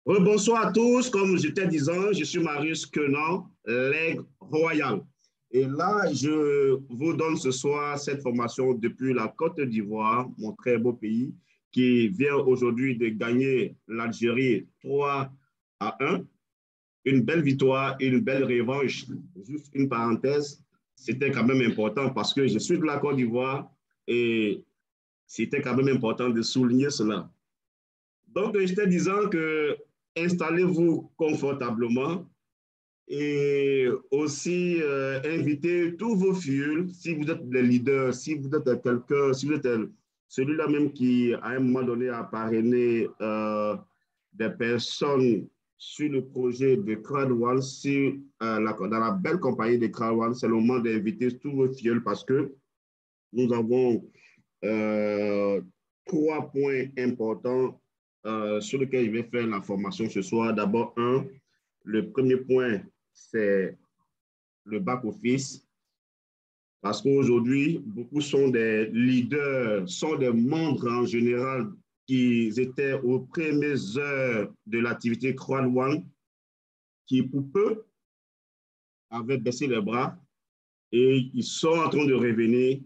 Bonsoir à tous. Comme j'étais disant, je suis Marius Quenant, l'aigle royal. Et là, je vous donne ce soir cette formation depuis la Côte d'Ivoire, mon très beau pays, qui vient aujourd'hui de gagner l'Algérie 3-1. Une belle victoire, une belle revanche. Juste une parenthèse, c'était quand même important parce que je suis de la Côte d'Ivoire et c'était quand même important de souligner cela. Donc, j'étais disant que installez-vous confortablement et aussi invitez tous vos fioles, si vous êtes les leaders, si vous êtes quelqu'un, si vous êtes celui-là même qui, à un moment donné, a parrainé des personnes sur le projet de Crowdone, dans la belle compagnie de Crowdone, c'est le moment d'inviter tous vos fioles parce que nous avons euh, trois points importants sur lesquels je vais faire la formation ce soir. D'abord, le premier point, c'est le back-office. Parce qu'aujourd'hui, beaucoup sont des leaders, sont des membres en général qui étaient aux premières heures de l'activité Crowd1, qui pour peu avaient baissé les bras et ils sont en train de revenir.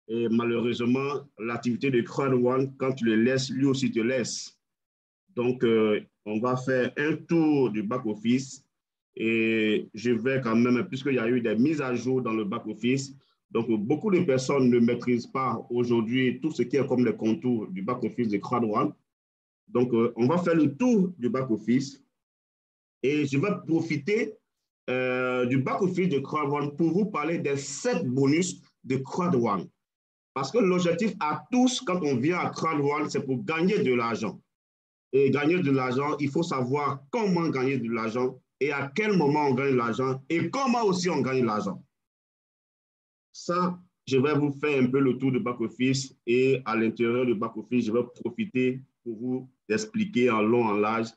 Et malheureusement, l'activité de Crowd1, quand tu le laisses, lui aussi te laisse. Donc, on va faire un tour du back-office et je vais quand même, puisqu'il y a eu des mises à jour dans le back-office, donc beaucoup de personnes ne maîtrisent pas aujourd'hui tout ce qui est comme les contours du back-office de Crowd1. Donc, on va faire le tour du back-office et je vais profiter du back-office de Crowd1 pour vous parler des 7 bonus de Crowd1. Parce que l'objectif à tous, quand on vient à Crowd1, c'est pour gagner de l'argent. Et gagner de l'argent, il faut savoir comment gagner de l'argent et à quel moment on gagne de l'argent et comment aussi on gagne de l'argent. Ça, je vais vous faire un peu le tour du back-office et à l'intérieur du back-office, je vais profiter pour vous expliquer en long, en large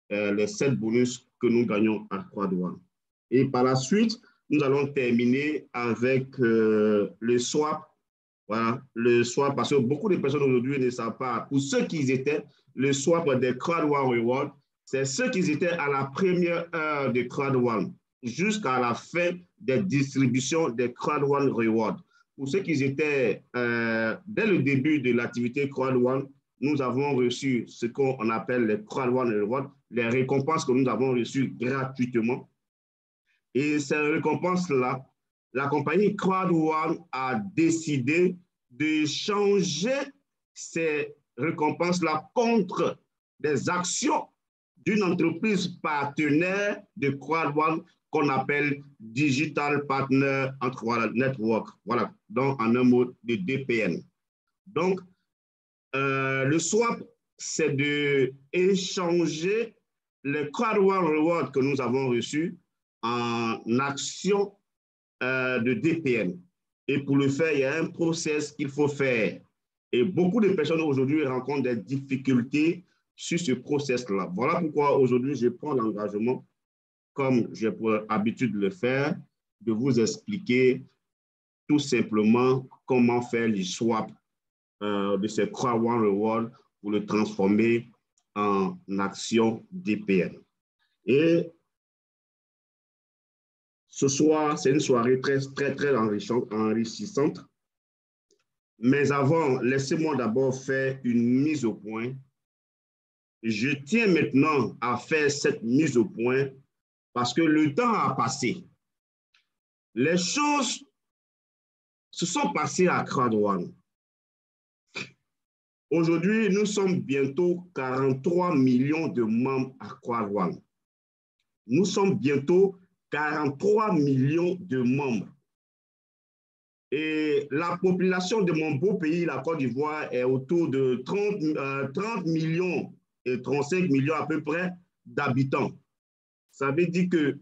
les 7 bonus que nous gagnons à Crowd1. Et par la suite, nous allons terminer avec le swap. Voilà, le swap, parce que beaucoup de personnes aujourd'hui ne savent pas, pour ceux qui étaient, le swap des Crowd1 Reward, c'est ceux qui étaient à la première heure de Crowd1 jusqu'à la fin des distributions des Crowd1 Reward. Pour ceux qui étaient dès le début de l'activité Crowd1, nous avons reçu ce qu'on appelle les Crowd1 Reward, les récompenses que nous avons reçues gratuitement. Et ces récompenses-là, la compagnie Crowd1 a décidé de changer ces récompenses-là contre des actions d'une entreprise partenaire de Crowd1 qu'on appelle Digital Partner Network. Voilà, donc en un mot de DPN. Donc, le swap, c'est d'échanger les Crowd1 Rewards que nous avons reçus en actions de DPN. Et pour le faire, il y a un process qu'il faut faire. Et beaucoup de personnes aujourd'hui rencontrent des difficultés sur ce process-là. Voilà pourquoi aujourd'hui, je prends l'engagement, comme j'ai pour habitude de le faire, de vous expliquer tout simplement comment faire les swaps de ces Crowd1 Rewards pour le transformer en action DPN. Et ce soir, c'est une soirée très enrichissante. Mais avant, laissez-moi d'abord faire une mise au point. Je tiens maintenant à faire cette mise au point parce que le temps a passé. Les choses se sont passées à Crowd1. Aujourd'hui, nous sommes bientôt 43 millions de membres à Crowd1. Nous sommes bientôt 43 millions de membres. Et la population de mon beau pays, la Côte d'Ivoire, est autour de 30 millions et 35 millions à peu près d'habitants. Ça veut dire que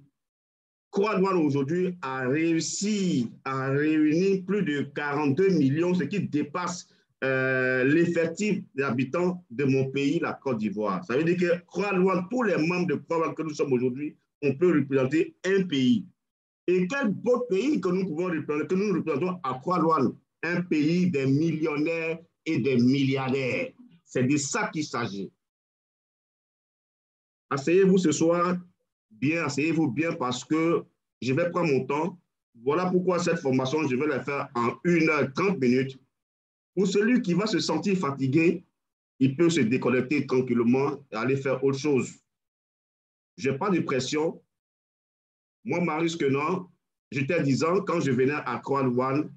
Crowd1 aujourd'hui a réussi à réunir plus de 42 millions, ce qui dépasse l'effectif d'habitants de mon pays, la Côte d'Ivoire. Ça veut dire que Crowd1, tous les membres de Crowd1 que nous sommes aujourd'hui, on peut représenter un pays. Et quel beau pays que nous pouvons représenter, que nous représentons à Crowd1, un pays des millionnaires et des milliardaires. C'est de ça qu'il s'agit. Asseyez-vous ce soir bien, asseyez-vous bien parce que je vais prendre mon temps. Voilà pourquoi cette formation, je vais la faire en 1h30. Pour celui qui va se sentir fatigué, il peut se déconnecter tranquillement et aller faire autre chose. Je n'ai pas de pression. Moi, Marius Quenan, j'étais 10 ans, quand je venais à Croix-Louane,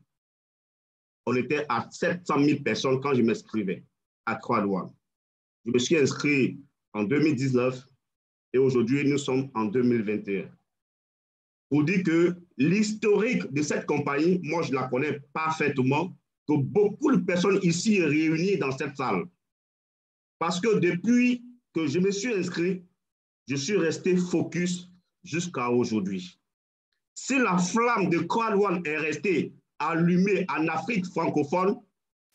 on était à 700 000 personnes quand je m'inscrivais à Croix-Louane. Je me suis inscrit en 2019 et aujourd'hui, nous sommes en 2021. Pour dire que l'historique de cette compagnie, moi, je la connais parfaitement, que beaucoup de personnes ici réunies dans cette salle. Parce que depuis que je me suis inscrit, je suis resté focus jusqu'à aujourd'hui. Si la flamme de Croix-Louane est restée allumée en Afrique francophone,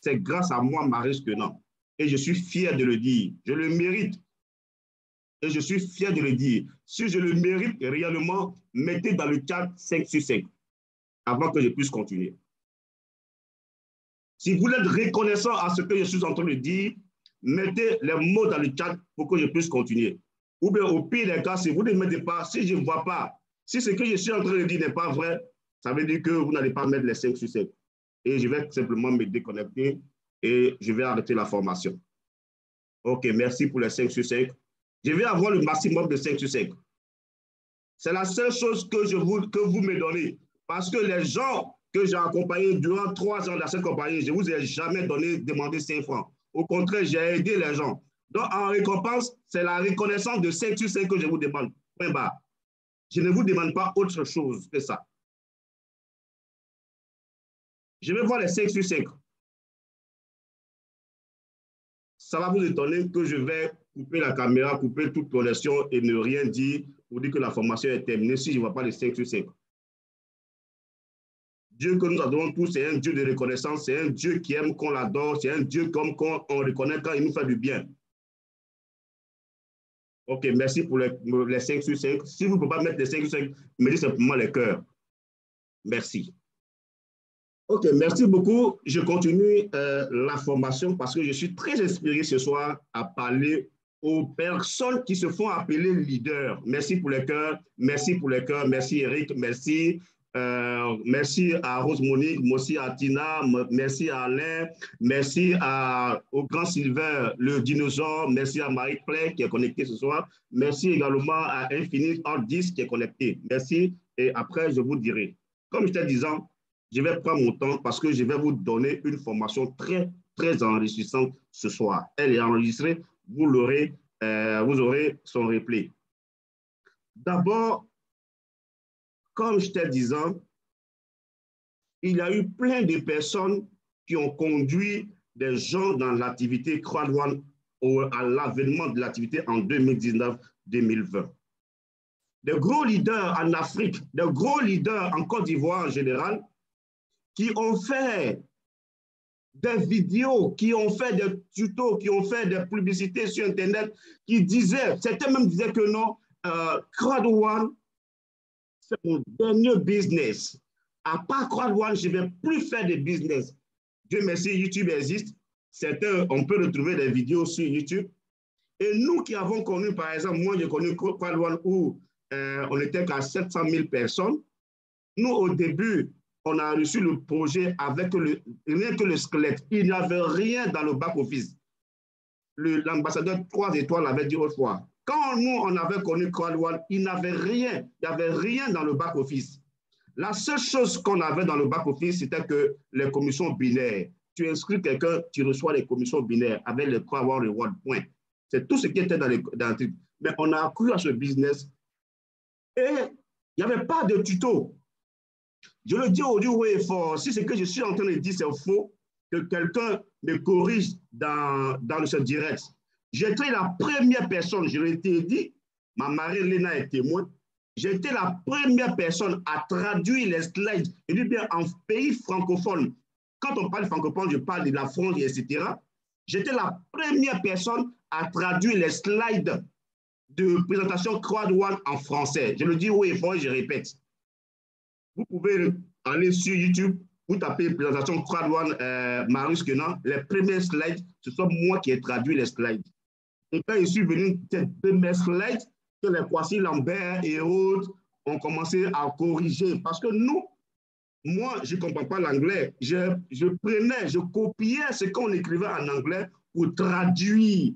c'est grâce à moi, Marius Quenan. Et je suis fier de le dire. Je le mérite. Et je suis fier de le dire. Si je le mérite réellement, mettez dans le chat 5 sur 5 avant que je puisse continuer. Si vous êtes reconnaissant à ce que je suis en train de dire, mettez les mots dans le chat pour que je puisse continuer. Ou bien au pire des cas, si vous ne mettez pas, si je ne vois pas, si ce que je suis en train de dire n'est pas vrai, ça veut dire que vous n'allez pas mettre les 5 sur 5. Et je vais simplement me déconnecter et je vais arrêter la formation. OK, merci pour les 5 sur 5. Je vais avoir le maximum de 5 sur 5. C'est la seule chose que vous me donnez. Parce que les gens que j'ai accompagnés durant 3 ans dans cette compagnie, je ne vous ai jamais demandé 5 francs. Au contraire, j'ai aidé les gens. Donc, en récompense, c'est la reconnaissance de 5 sur 5 que je vous demande. Point barre. Je ne vous demande pas autre chose que ça. Je vais voir les 5 sur 5. Ça va vous étonner que je vais couper la caméra, couper toute connexion et ne rien dire pour dire que la formation est terminée si je ne vois pas les 5 sur 5. Dieu que nous adorons tous, c'est un Dieu de reconnaissance, c'est un Dieu qui aime qu'on l'adore, c'est un Dieu comme qu'on reconnaît quand il nous fait du bien. OK, merci pour les 5 sur 5. Si vous ne pouvez pas mettre les 5 sur 5, mettez simplement les cœurs. Merci. OK, merci beaucoup. Je continue la formation parce que je suis très inspiré ce soir à parler aux personnes qui se font appeler leaders. Merci pour les cœurs, merci pour les cœurs, merci Eric, merci. Merci à Rose Monique, merci à Tina, merci à Alain, merci au grand Sylvain, le dinosaure, merci à Marie Claire qui est connectée ce soir, merci également à Infinite Hard 10 qui est connecté. Merci et après je vous dirai. Comme je t'ai dit, je vais prendre mon temps parce que je vais vous donner une formation très, très enrichissante ce soir. Elle est enregistrée, vous aurez son replay. D'abord, comme je t'ai dit, il y a eu plein de personnes qui ont conduit des gens dans l'activité Croix-Louane à l'avènement de l'activité en 2019-2020. Des gros leaders en Afrique, des gros leaders en Côte d'Ivoire en général, qui ont fait des vidéos, qui ont fait des tutos, qui ont fait des publicités sur Internet, qui disaient, certains même disaient que non, Croix-Louane, c'est mon dernier business. À part Croix-Louane, je ne vais plus faire de business. Dieu merci, YouTube existe. Certains, on peut retrouver des vidéos sur YouTube. Et nous qui avons connu, par exemple, moi j'ai connu Croix-Louane où on était qu'à 700 000 personnes. Nous, au début, on a reçu le projet avec rien que le squelette. Il n'y avait rien dans le back-office. L'ambassadeur 3 étoiles l'avait dit autrefois. Quand nous, on avait connu Croix-Louane, il n'y avait rien. Il n'y avait rien dans le back-office. La seule chose qu'on avait dans le back-office, c'était que les commissions binaires. Tu inscris quelqu'un, tu reçois les commissions binaires avec le Croix-Louane Reward, point. C'est tout ce qui était dans le truc. Mais on a accru à ce business et il n'y avait pas de tuto. Je le dis aujourd'hui haut et fort, si ce que je suis en train de dire c'est faux, que quelqu'un me corrige dans ce direct. J'étais la première personne, je l'ai dit, ma mari Léna est témoin, j'étais la première personne à traduire les slides, je dis bien en pays francophone. Quand on parle francophone, je parle de la France, etc. J'étais la première personne à traduire les slides de présentation Croix-Louane en français. Je le dis haut et fort et je répète. Vous pouvez aller sur YouTube, vous tapez présentation Croix-Louane Marius Quenan. Les premiers slides, ce sont moi qui ai traduit les slides. Et quand je suis venu, de mes slides, que les Kwasi Lambert et autres ont commencé à corriger. Parce que nous, moi, je ne comprends pas l'anglais. Je copiais ce qu'on écrivait en anglais pour traduire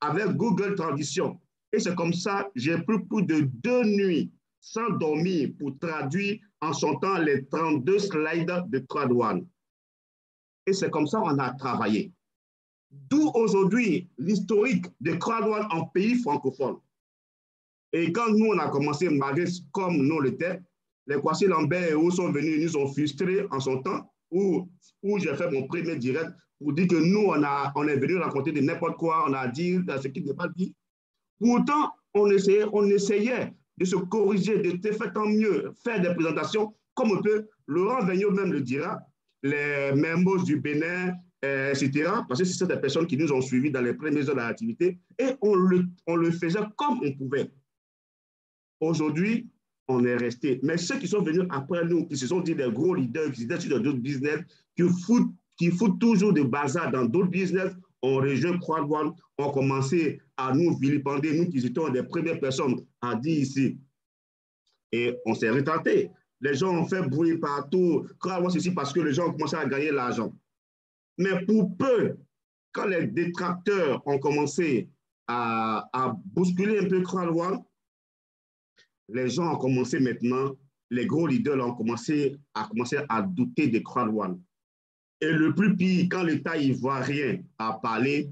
avec Google Traduction. Et c'est comme ça, j'ai pris plus de 2 nuits sans dormir pour traduire en son temps les 32 slides de Crowd1. Et c'est comme ça qu'on a travaillé. D'où aujourd'hui l'historique de Crowd1 en pays francophone. Et quand nous, on a commencé, malgré comme nous l'étions, les Kwasi Lambert et eux sont venus, ils nous ont frustrés en son temps, où j'ai fait mon premier direct pour dire que nous, on est venu raconter de n'importe quoi, on a dit ce qui n'est pas dit. Pourtant, on essayait de se corriger, de faire tant mieux, faire des présentations comme on peut. Laurent Vigneault même le dira, les membres du Bénin, etc. Parce que c'est des personnes qui nous ont suivis dans les premières heures de l'activité et on le faisait comme on pouvait. Aujourd'hui, on est resté. Mais ceux qui sont venus après nous, qui se sont dit des gros leaders, qui étaient sur d'autres business, qui foutent toujours des bazar dans d'autres business, ont rejoint Crowd1, ont commencé à nous vilipender, nous qui étions des premières personnes à dire ici. Et on s'est retenté. Les gens ont fait bruit partout. Crowd1, c'est ici parce que les gens ont commencé à gagner l'argent. Mais pour peu, quand les détracteurs ont commencé à bousculer un peu Crowd1, les gens ont commencé maintenant, les gros leaders ont commencé à douter de Crowd1. Et le plus pire, quand l'État ivoirien a parlé,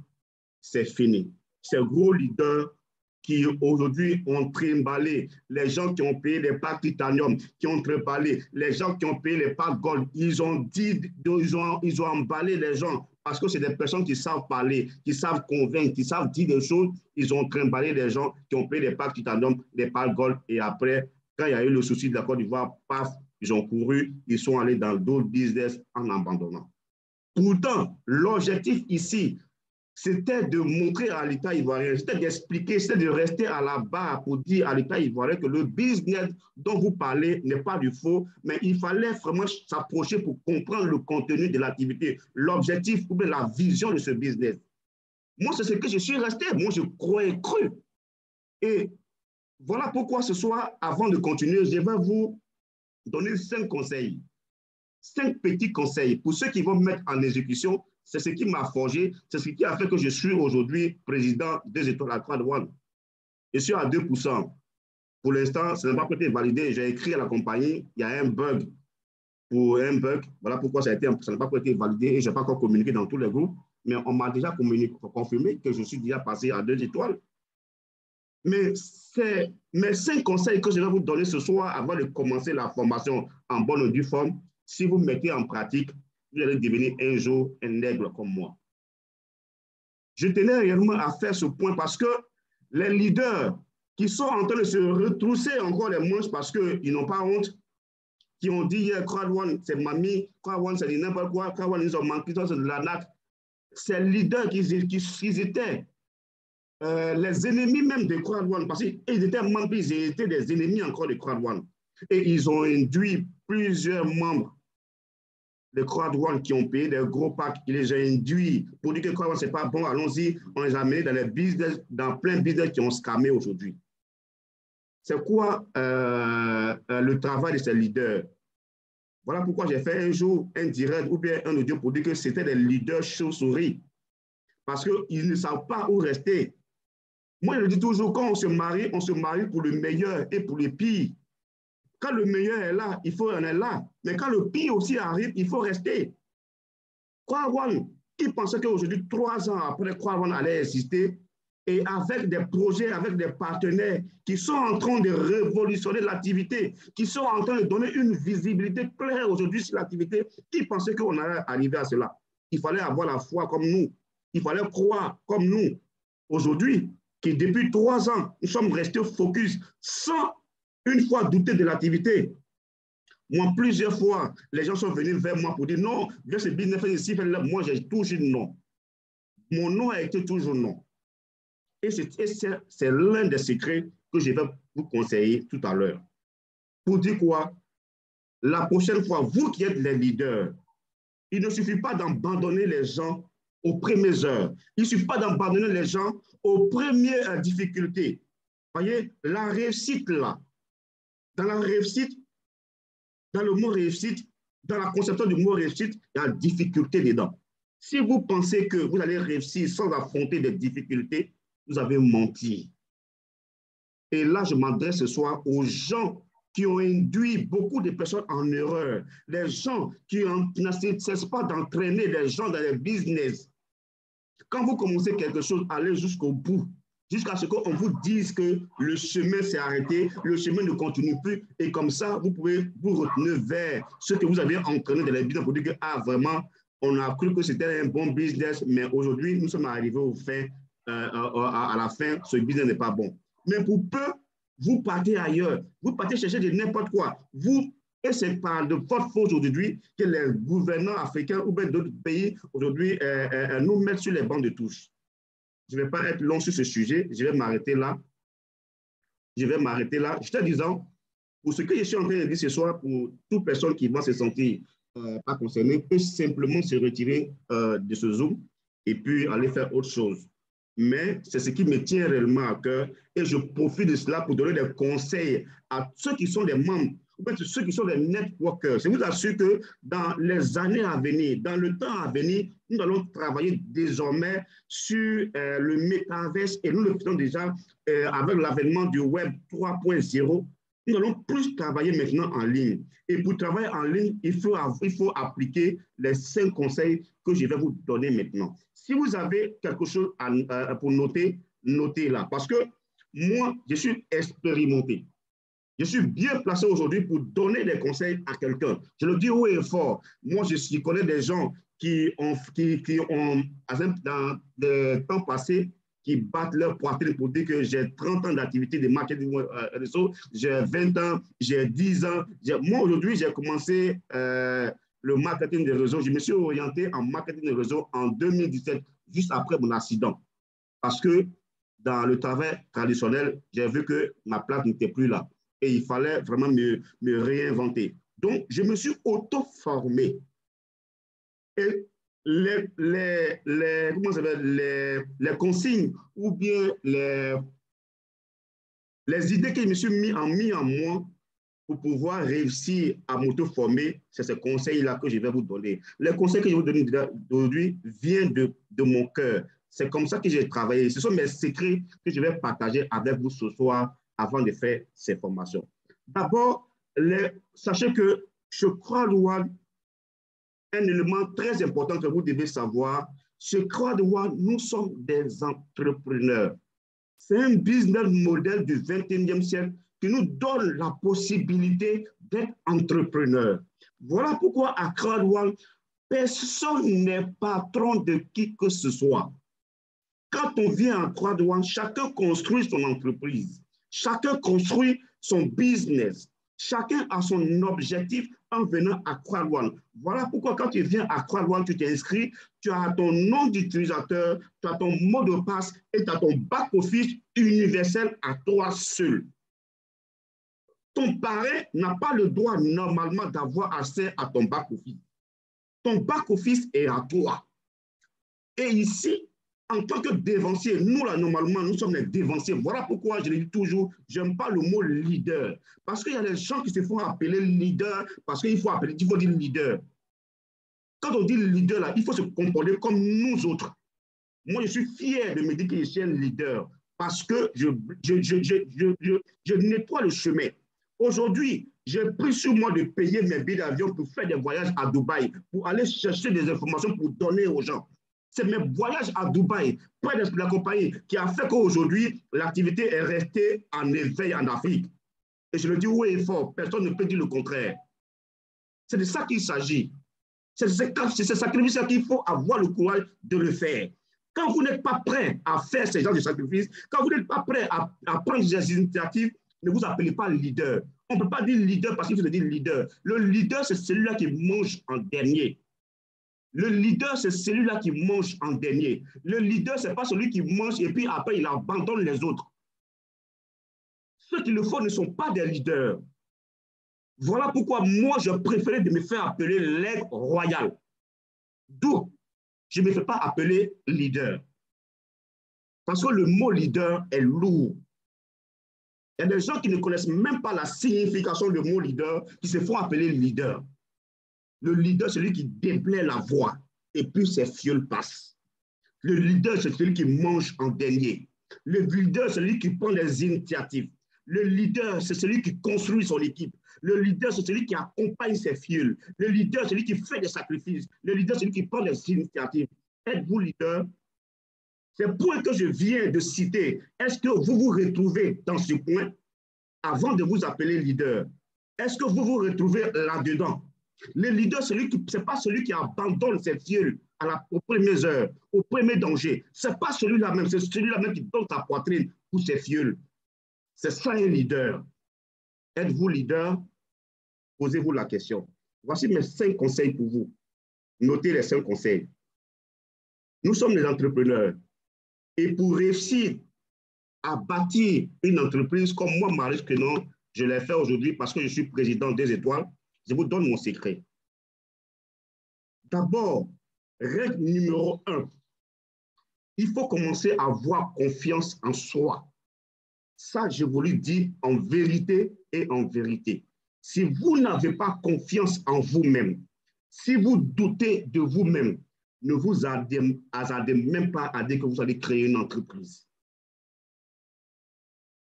c'est fini. Ces gros leaders qui aujourd'hui ont trimballé, les gens qui ont payé les packs titanium, qui ont trimballé, les gens qui ont payé les packs gold, ils ont emballé les gens parce que c'est des personnes qui savent parler, qui savent convaincre, qui savent dire des choses. Ils ont trimballé les gens qui ont payé les packs titanium, les packs gold, et après, quand il y a eu le souci de la Côte d'Ivoire, paf, ils ont couru, ils sont allés dans d'autres business en abandonnant. Pourtant, l'objectif ici, c'était de montrer à l'État ivoirien, c'était d'expliquer, c'était de rester à la barre pour dire à l'État ivoirien que le business dont vous parlez n'est pas du faux, mais il fallait vraiment s'approcher pour comprendre le contenu de l'activité, l'objectif ou bien la vision de ce business. Moi, c'est ce que je suis resté. Moi, je croyais cru. Et voilà pourquoi ce soir, avant de continuer, je vais vous donner 5 conseils. 5 petits conseils pour ceux qui vont mettre en exécution. C'est ce qui m'a forgé, c'est ce qui a fait que je suis aujourd'hui président des étoiles à Crowd1. Je suis à 2%. Pour l'instant, ça n'a pas été validé. J'ai écrit à la compagnie, il y a un bug. Voilà pourquoi ça n'a pas été validé et je n'ai pas encore communiqué dans tous les groupes. Mais on m'a déjà confirmé que je suis déjà passé à 2 étoiles. Mais c'est mes 5 conseils que je vais vous donner ce soir avant de commencer la formation en bonne et due forme. Si vous mettez en pratique, vous allez devenir un jour un aigle comme moi. Je tenais réellement à faire ce point parce que les leaders qui sont en train de se retrousser encore les manches parce qu'ils n'ont pas honte, qui ont dit hier, Crowd1, c'est mamie, Crowd1, c'est n'importe quoi, Crowd1, ils ont manqué, c'est de la natte. Ces leaders qui étaient les ennemis même de Crowd1, parce qu'ils étaient membres, ils étaient des ennemis encore de Crowd1. Et ils ont induit plusieurs membres de Crowd1 qui ont payé des gros packs, ils les ont induits pour dire que Crowd1, ce n'est pas bon, allons-y, on les a amenés dans les business, dans plein de business qui ont scamé aujourd'hui. C'est quoi le travail de ces leaders? Voilà pourquoi j'ai fait un jour un direct ou bien un audio pour dire que c'était des leaders chauves-souris. Parce qu'ils ne savent pas où rester. Moi, je le dis toujours, quand on se marie pour le meilleur et pour le pire. Quand le meilleur est là, il faut en être là. Mais quand le pire aussi arrive, il faut rester. Crowd1, qui pensait qu'aujourd'hui, 3 ans après, Crowd1 allait exister, et avec des projets, avec des partenaires qui sont en train de révolutionner l'activité, qui sont en train de donner une visibilité claire aujourd'hui sur l'activité, qui pensait qu'on allait arriver à cela? Il fallait avoir la foi comme nous. Il fallait croire comme nous. Aujourd'hui, que depuis 3 ans, nous sommes restés focus sans une fois douter de l'activité. Moi, plusieurs fois, les gens sont venus vers moi pour dire non, viens ce business ici, moi j'ai toujours non. Mon nom a été toujours non. Et c'est l'un des secrets que je vais vous conseiller tout à l'heure. Pour dire quoi? La prochaine fois, vous qui êtes les leaders, il ne suffit pas d'abandonner les gens aux premières heures. Il ne suffit pas d'abandonner les gens aux premières difficultés. Vous voyez, la réussite là, dans la réussite, dans le mot réussite, dans la conception du mot réussite, il y a difficulté dedans. Si vous pensez que vous allez réussir sans affronter des difficultés, vous avez menti. Et là, je m'adresse ce soir aux gens qui ont induit beaucoup de personnes en erreur, les gens qui ne cessent pas d'entraîner les gens dans les business. Quand vous commencez quelque chose, allez jusqu'au bout, jusqu'à ce qu'on vous dise que le chemin s'est arrêté, le chemin ne continue plus, et comme ça, vous pouvez vous retenir vers ce que vous avez entraîné dans les business pour dire que, ah, vraiment, on a cru que c'était un bon business, mais aujourd'hui, nous sommes arrivés au fin, à la fin, ce business n'est pas bon. Mais pour peu, vous partez ailleurs, vous partez chercher de n'importe quoi. Et c'est par de votre faute aujourd'hui que les gouvernants africains ou bien d'autres pays aujourd'hui nous mettent sur les bancs de touche. Je ne vais pas être long sur ce sujet, je vais m'arrêter là. Je vais m'arrêter là. Je te disant, pour ce que je suis en train de dire ce soir, pour toute personne qui va se sentir pas concernée, peut simplement se retirer de ce Zoom et puis aller faire autre chose. Mais c'est ce qui me tient réellement à cœur et je profite de cela pour donner des conseils à ceux qui sont des membres, ou bien ceux qui sont des networkers. Je vous assure que dans les années à venir, dans le temps à venir, nous allons travailler désormais sur le métaverse et nous le faisons déjà avec l'avènement du Web 3.0. Nous allons plus travailler maintenant en ligne. Et pour travailler en ligne, il faut appliquer les 5 conseils que je vais vous donner maintenant. Si vous avez quelque chose pour noter, notez là. Parce que moi, je suis expérimenté. Je suis bien placé aujourd'hui pour donner des conseils à quelqu'un. Je le dis haut et fort. Moi, je connais des gens qui ont dans le temps passé, qui battent leur poitrine pour dire que j'ai 30 ans d'activité de marketing réseau, j'ai 20 ans, j'ai 10 ans. Moi, aujourd'hui, j'ai commencé le marketing de réseau. Je me suis orienté en marketing de réseau en 2017, juste après mon accident. Parce que dans le travail traditionnel, j'ai vu que ma place n'était plus là. Et il fallait vraiment me réinventer. Donc, je me suis auto-formé. Et les consignes ou bien les idées que je me suis mis en moi pour pouvoir réussir à m'auto-former, c'est ces conseils-là que je vais vous donner. Les conseils que je vais vous donner aujourd'hui viennent de mon cœur. C'est comme ça que j'ai travaillé. Ce sont mes secrets que je vais partager avec vous ce soir avant de faire ces formations. D'abord, sachez que je crois un élément très important que vous devez savoir, je crois nous sommes des entrepreneurs. C'est un business model du 21e siècle qui nous donne la possibilité d'être entrepreneur. Voilà pourquoi à Crowd1, personne n'est patron de qui que ce soit. Quand on vient à Crowd1, chacun construit son entreprise, chacun construit son business, chacun a son objectif en venant à Crowd1. Voilà pourquoi quand tu viens à Crowd1, tu t'inscris, tu as ton nom d'utilisateur, tu as ton mot de passe et tu as ton back-office universel à toi seul. Ton parrain n'a pas le droit normalement d'avoir accès à ton back-office. Ton back-office est à toi. Et ici, en tant que dévancier, nous, là, normalement, nous sommes les dévanciers. Voilà pourquoi je le dis toujours, je n'aime pas le mot leader. Parce qu'il y a des gens qui se font appeler leader, parce qu'il faut dire leader. Quand on dit leader, là, il faut se comporter comme nous autres. Moi, je suis fier de me dire que je suis un leader, parce que je nettoie le chemin. Aujourd'hui, j'ai pris sur moi de payer mes billets d'avion pour faire des voyages à Dubaï, pour aller chercher des informations pour donner aux gens. C'est mes voyages à Dubaï, près de la compagnie, qui a fait qu'aujourd'hui, l'activité est restée en éveil en Afrique. Et je le dis haut et fort, personne ne peut dire le contraire. C'est de ça qu'il s'agit. C'est ce sacrifice qu'il faut avoir le courage de le faire. Quand vous n'êtes pas prêt à faire ces genres de sacrifices, quand vous n'êtes pas prêt à prendre des initiatives, ne vous appelez pas leader. On ne peut pas dire leader parce qu'il faut dire leader. Le leader, c'est celui-là qui mange en dernier. Le leader, c'est celui-là qui mange en dernier. Le leader, ce n'est pas celui qui mange et puis après, il abandonne les autres. Ceux qui le font ne sont pas des leaders. Voilà pourquoi moi, je préférais de me faire appeler l'aigle royal. D'où je ne me fais pas appeler leader. Parce que le mot leader est lourd. Il y a des gens qui ne connaissent même pas la signification du mot leader, qui se font appeler leader. Le leader, c'est celui qui déblaye la voix et puis ses fioles passent. Le leader, c'est celui qui mange en dernier. Le leader, c'est celui qui prend les initiatives. Le leader, c'est celui qui construit son équipe. Le leader, c'est celui qui accompagne ses fioles. Le leader, c'est celui qui fait des sacrifices. Le leader, c'est celui qui prend des initiatives. Êtes-vous leader? Ces points que je viens de citer, est-ce que vous vous retrouvez dans ce point avant de vous appeler leader? Est-ce que vous vous retrouvez là-dedans? Le leader, ce n'est pas celui qui abandonne ses fioles aux premières heures, au premier danger. Ce n'est pas celui-là même, c'est celui-là même qui donne sa poitrine pour ses fioles. C'est ça un leader. Êtes-vous leader? Posez-vous la question. Voici mes 5 conseils pour vous. Notez les 5 conseils. Nous sommes des entrepreneurs. Et pour réussir à bâtir une entreprise comme moi, Marius Quenon, je l'ai fait aujourd'hui parce que je suis président des Étoiles, je vous donne mon secret. D'abord, règle numéro 1, il faut commencer à avoir confiance en soi. Ça, je vous le dis en vérité et en vérité. Si vous n'avez pas confiance en vous-même, si vous doutez de vous-même, ne vous hasardez même pas à dire que vous allez créer une entreprise.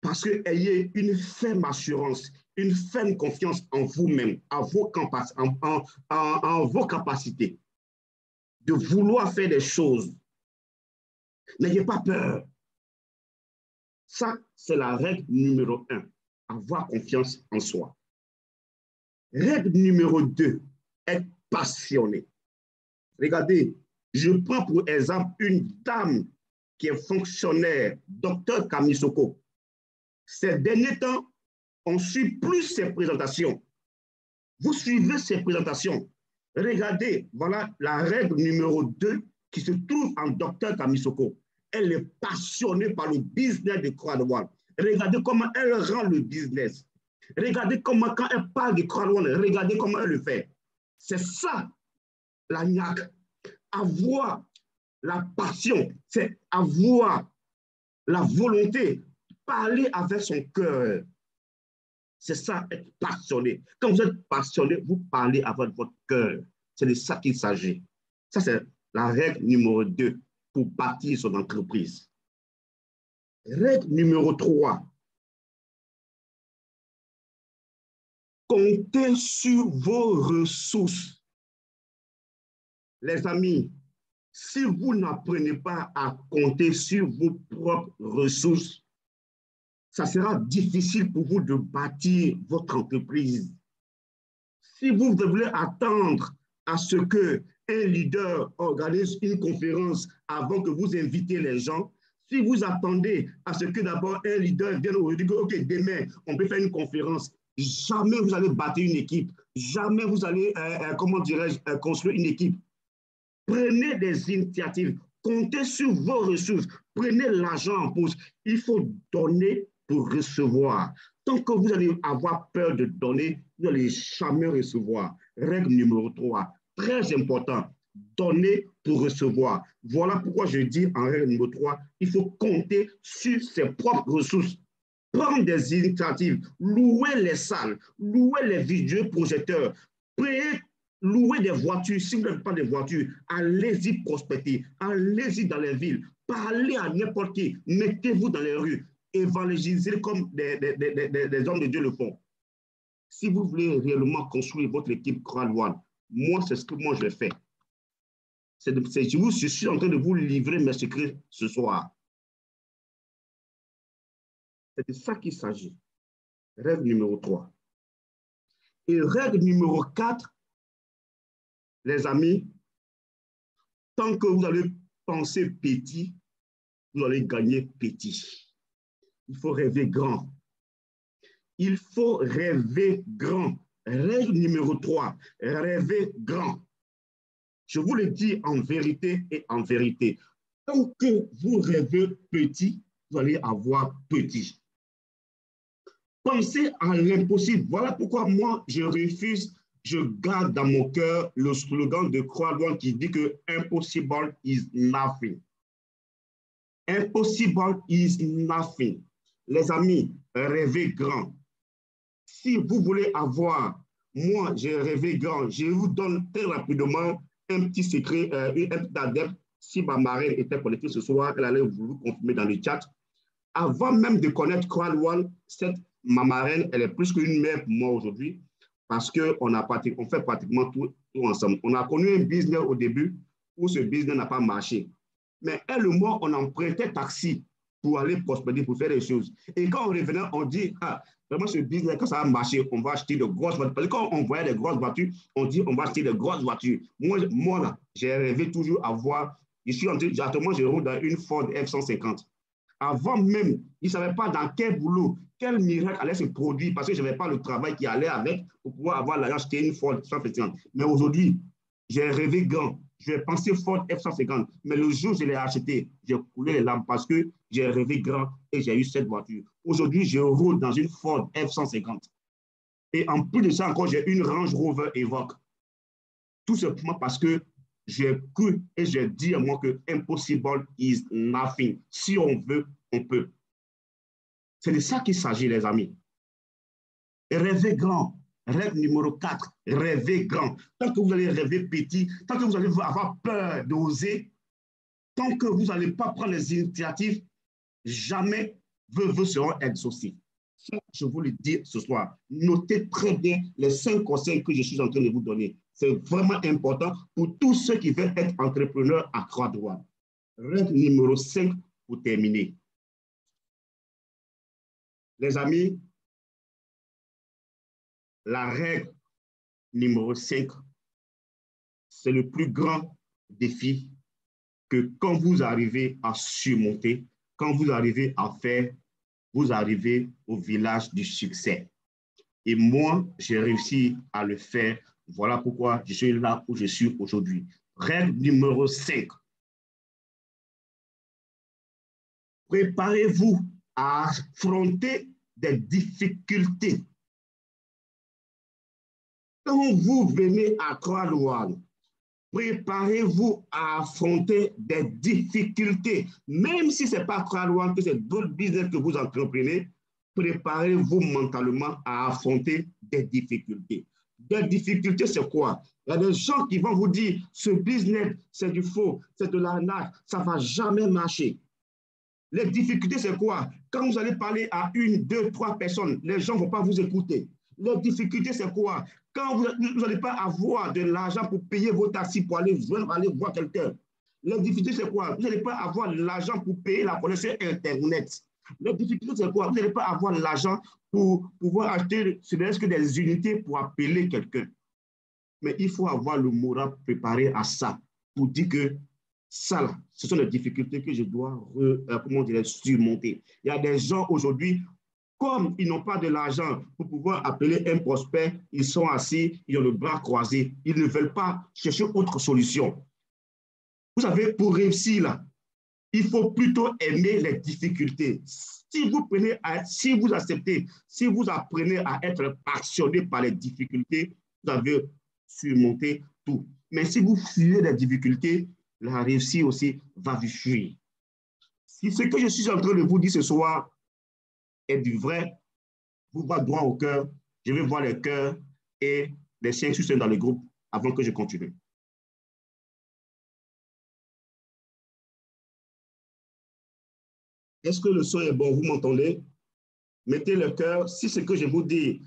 Parce que ayez une ferme assurance, une ferme confiance en vous-même, en vos capacités, de vouloir faire des choses. N'ayez pas peur. Ça, c'est la règle numéro 1, avoir confiance en soi. Règle numéro 2, être passionné. Regardez, je prends pour exemple une dame qui est fonctionnaire, Dr Kamisoko. Ces derniers temps, on suit plus ses présentations. Vous suivez ses présentations. Regardez, voilà la règle numéro 2 qui se trouve en Dr Kamisoko. Elle est passionnée par le business de Croix-de-Douane. Regardez comment elle rend le business. Regardez comment, quand elle parle de Croix-de-Douane, regardez comment elle le fait. C'est ça, la niaque. Avoir la passion, c'est avoir la volonté, parler avec son cœur. C'est ça, être passionné. Quand vous êtes passionné, vous parlez avec votre cœur. C'est de ça qu'il s'agit. Ça, c'est la règle numéro 2 pour bâtir son entreprise. Règle numéro 3. Comptez sur vos ressources. Les amis, si vous n'apprenez pas à compter sur vos propres ressources, ça sera difficile pour vous de bâtir votre entreprise. Si vous devez attendre à ce qu'un leader organise une conférence avant que vous invitez les gens, si vous attendez à ce que d'abord un leader vienne aujourd'hui, OK, demain, on peut faire une conférence, jamais vous allez bâtir une équipe, jamais vous allez, comment dirais-je, construire une équipe. Prenez des initiatives, comptez sur vos ressources, prenez l'argent en pause. Il faut donner pour recevoir. Tant que vous allez avoir peur de donner, vous n'allez jamais recevoir. Règle numéro 3, très important, donner pour recevoir. Voilà pourquoi je dis en règle numéro 3, il faut compter sur ses propres ressources. Prendre des initiatives, louer les salles, louer les vidéoprojecteurs, louer des voitures. Si vous n'avez pas de voitures, allez-y prospecter, allez-y dans les villes, parlez à n'importe qui, mettez-vous dans les rues, évangélisez comme des hommes de Dieu le font. Si vous voulez réellement construire votre équipe Croix-de-Douane, moi, c'est ce que moi je fais. Je suis en train de vous livrer mes secrets ce soir. C'est de ça qu'il s'agit. Règle numéro 3. Et règle numéro 4, les amis, tant que vous allez penser petit, vous allez gagner petit. Il faut rêver grand. Il faut rêver grand. Règle numéro 3, rêver grand. Je vous le dis en vérité et en vérité. Tant que vous rêvez petit, vous allez avoir petit. Pensez à l'impossible. Voilà pourquoi moi, je refuse je garde dans mon cœur le slogan de Croix-Louanne qui dit que impossible is nothing. Impossible is nothing. Les amis, rêvez grand. Si vous voulez avoir, moi, j'ai rêvé grand, je vous donne très rapidement un petit secret, un petit adepte. Si ma marraine était connectée ce soir, elle allait vous confirmer dans le chat. Avant même de connaître Croix-Louanne, ma marraine, elle est plus qu'une mère pour moi aujourd'hui parce qu'on fait pratiquement tout ensemble. On a connu un business au début où ce business n'a pas marché. Mais elle et moi, on empruntait taxi pour aller prospérer, pour faire des choses. Et quand on revenait, on dit, ah, vraiment ce business, quand ça a marché, on va acheter de grosses voitures. Parce que quand on voyait des grosses voitures, on dit, on va acheter de grosses voitures. Moi là, j'ai rêvé toujours à voir, actuellement, je roule dans une Ford F-150. Avant même, ils ne savaient pas dans quel boulot, quel miracle allait se produire parce que je n'avais pas le travail qui allait avec pour pouvoir avoir l'argent acheter une Ford F-150. Mais aujourd'hui, j'ai rêvé grand. Je vais penser Ford F-150. Mais le jour où je l'ai acheté, j'ai coulé les larmes parce que j'ai rêvé grand et j'ai eu cette voiture. Aujourd'hui, je roule dans une Ford F-150. Et en plus de ça, encore, j'ai une Range Rover Evoque. Tout simplement parce que j'ai cru et j'ai dit à moi que impossible is nothing. Si on veut, on peut. C'est de ça qu'il s'agit, les amis. Rêvez grand. Rêve numéro 4, rêvez grand. Tant que vous allez rêver petit, tant que vous allez avoir peur d'oser, tant que vous n'allez pas prendre les initiatives, jamais vos seront exhaustifs. Je vous le dis ce soir. Notez très bien les 5 conseils que je suis en train de vous donner. C'est vraiment important pour tous ceux qui veulent être entrepreneurs à Croix-Louanne. Rêve numéro 5 pour terminer. Les amis, la règle numéro 5, c'est le plus grand défi que quand vous arrivez à surmonter, quand vous arrivez à faire, vous arrivez au village du succès. Et moi, j'ai réussi à le faire. Voilà pourquoi je suis là où je suis aujourd'hui. Règle numéro 5. Préparez-vous à affronter des difficultés. Quand vous venez à Croix-Louanne, préparez-vous à affronter des difficultés. Même si ce n'est pas Croix-Louanne, que c'est d'autres business que vous entreprenez, préparez-vous mentalement à affronter des difficultés. Des difficultés, c'est quoi? Il y a des gens qui vont vous dire, ce business, c'est du faux, c'est de l'arnaque, ça ne va jamais marcher. Les difficultés, c'est quoi? Quand vous allez parler à 1, 2, 3 personnes, les gens ne vont pas vous écouter. Les difficultés, c'est quoi? Quand vous n'allez pas avoir de l'argent pour payer vos taxis pour aller voir quelqu'un. Les difficultés, c'est quoi? Vous n'allez pas avoir l'argent pour payer la connexion Internet. Les difficultés, c'est quoi? Vous n'allez pas avoir l'argent pour pouvoir acheter ce que des unités pour appeler quelqu'un. Mais il faut avoir le moral préparé à ça pour dire que ça, là, ce sont les difficultés que je dois surmonter. Il y a des gens aujourd'hui, comme ils n'ont pas de l'argent pour pouvoir appeler un prospect, ils sont assis, ils ont le bras croisé, ils ne veulent pas chercher autre solution. Vous savez, pour réussir là, il faut plutôt aimer les difficultés. Si vous acceptez, si vous apprenez à être passionné par les difficultés, vous avez surmonté tout. Mais si vous fuyez les difficultés, la réussite aussi va vous fuir. Si ce que je suis en train de vous dire ce soir est du vrai, vous va droit au cœur, je vais voir les cœurs et les 5 soutiens dans le groupe avant que je continue. Est-ce que le son est bon? Vous m'entendez? Mettez le cœur. Si ce que je vous dis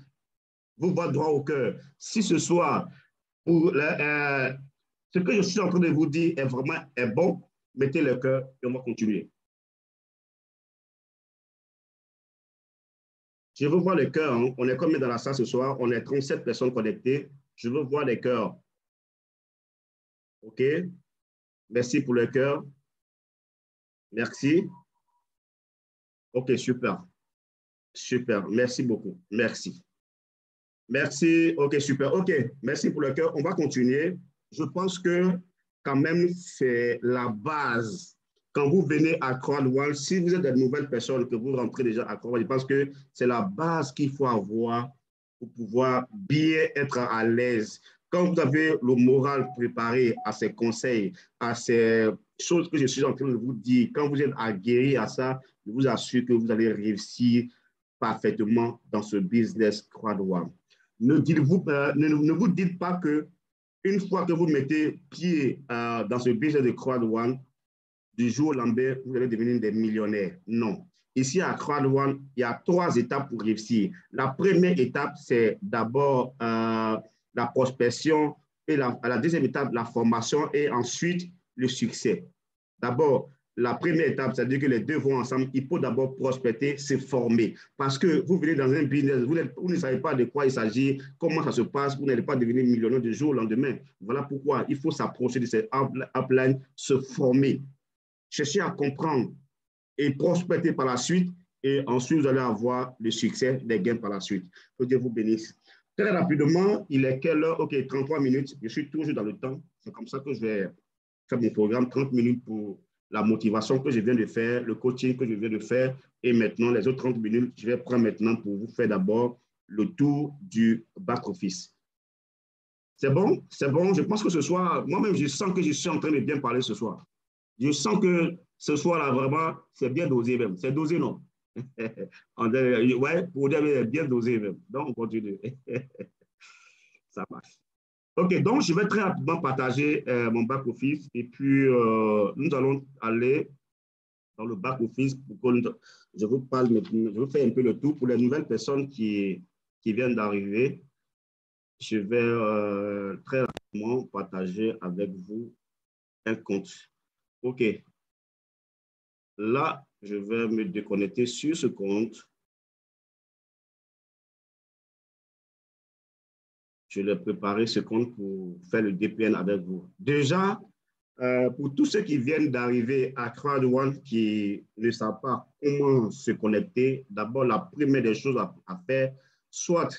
vous va droit au cœur, si ce soir, ce que je suis en train de vous dire est bon, mettez le cœur et on va continuer. Je veux voir les cœurs. Hein. On est combien dans la salle ce soir? On est 37 personnes connectées. Je veux voir les cœurs. OK? Merci pour le cœur. Merci. OK, super. Super. Merci beaucoup. Merci. Merci. OK, super. OK, merci pour le cœur. On va continuer. Je pense que quand même, c'est la base. Quand vous venez à Croix-Louanne, si vous êtes de nouvelles personnes, que vous rentrez déjà à Croix-Louanne, je pense que c'est la base qu'il faut avoir pour pouvoir bien être à l'aise. Quand vous avez le moral préparé à ces conseils, à ces choses que je suis en train de vous dire, quand vous êtes aguerri à ça, je vous assure que vous allez réussir parfaitement dans ce business crowd-one. Ne vous dites pas que une fois que vous mettez pied dans ce business de crowd-one, du jour au lendemain, vous allez devenir des millionnaires. Non. Ici, à crowd-one, il y a 3 étapes pour réussir. La première étape, c'est d'abord la prospection et la deuxième étape, la formation et ensuite le succès. D'abord, la première étape, c'est-à-dire que les deux vont ensemble. Il faut d'abord prospecter, se former. Parce que vous venez dans un business, vous ne savez pas de quoi il s'agit, comment ça se passe, vous n'allez pas devenir millionnaire du jour au lendemain. Voilà pourquoi il faut s'approcher de ces uplines, se former, chercher à comprendre et prospecter par la suite. Et ensuite, vous allez avoir le succès, des gains par la suite. Que Dieu vous bénisse. Très rapidement, il est quelle heure? OK, 33 minutes. Je suis toujours dans le temps. C'est comme ça que je vais faire mon programme, 30 minutes pour la motivation que je viens de faire, le coaching que je viens de faire. Et maintenant, les autres 30 minutes, je vais prendre maintenant pour vous faire d'abord le tour du back-office. C'est bon? C'est bon? Je pense que ce soir, moi-même, je sens que je suis en train de bien parler ce soir. Je sens que ce soir-là, vraiment, c'est bien dosé même. C'est dosé, non? Ouais, pour dire bien dosé même. Donc, on continue. Ça marche. OK, donc je vais très rapidement partager mon back-office et puis nous allons aller dans le back-office pour que je vous parle maintenant. Je vous fais un peu le tour pour les nouvelles personnes qui viennent d'arriver. Je vais très rapidement partager avec vous un compte. OK. Là, je vais me déconnecter sur ce compte. Je l'ai préparé ce compte pour faire le DPN avec vous. Déjà, pour tous ceux qui viennent d'arriver à crowd1 qui ne savent pas comment se connecter, d'abord, la première des choses à faire, soit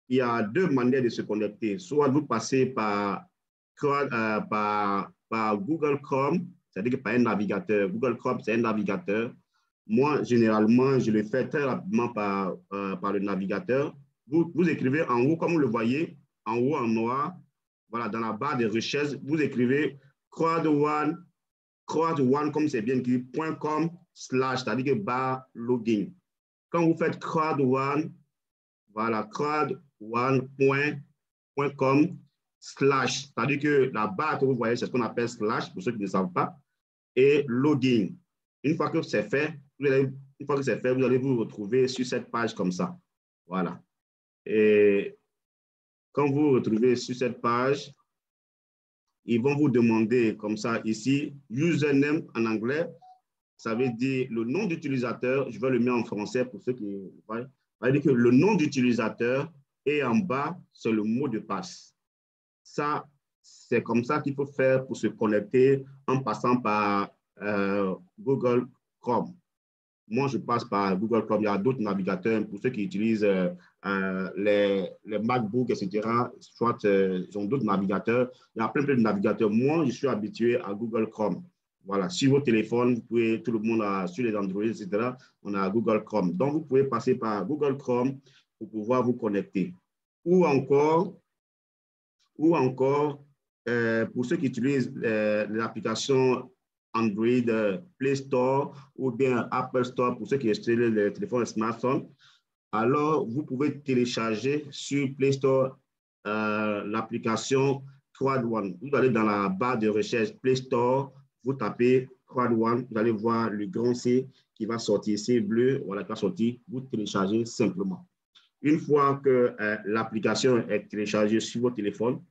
il y a 2 manières de se connecter. Soit vous passez par Google Chrome, c'est-à-dire que par un navigateur. Google Chrome, c'est un navigateur. Moi, généralement, je le fais très rapidement par le navigateur. Vous écrivez en haut, comme vous le voyez, en haut en noir, voilà, dans la barre de recherche, vous écrivez crowd1, comme c'est bien écrit, .com/, c'est-à-dire que barre login. Quand vous faites crowd1, voilà, crowd1.com/, c'est-à-dire que la barre que vous voyez, c'est ce qu'on appelle slash, pour ceux qui ne savent pas, et login. Une fois que c'est fait, vous allez vous retrouver sur cette page comme ça. Voilà. Et quand vous vous retrouvez sur cette page, ils vont vous demander comme ça ici, username en anglais, ça veut dire le nom d'utilisateur, je vais le mettre en français pour ceux qui voient, ça veut dire que le nom d'utilisateur et en bas, c'est le mot de passe. Ça, c'est comme ça qu'il faut faire pour se connecter en passant par Google Chrome. Moi, je passe par Google Chrome. Il y a d'autres navigateurs pour ceux qui utilisent les MacBooks, etc. Soit ils ont d'autres navigateurs. Il y a plein de navigateurs. Moi, je suis habitué à Google Chrome. Voilà, sur vos téléphones, vous pouvez, tout le monde a, sur les Android, etc., on a Google Chrome. Donc, vous pouvez passer par Google Chrome pour pouvoir vous connecter. Ou encore pour ceux qui utilisent l'application Android Play Store ou bien Apple Store pour ceux qui utilisent les téléphones smartphones, alors vous pouvez télécharger sur Play Store l'application crowd1. Vous allez dans la barre de recherche Play Store, vous tapez crowd1, vous allez voir le grand C qui va sortir, c'est bleu, voilà, qui va sortir, vous téléchargez simplement. Une fois que l'application est téléchargée sur votre téléphone,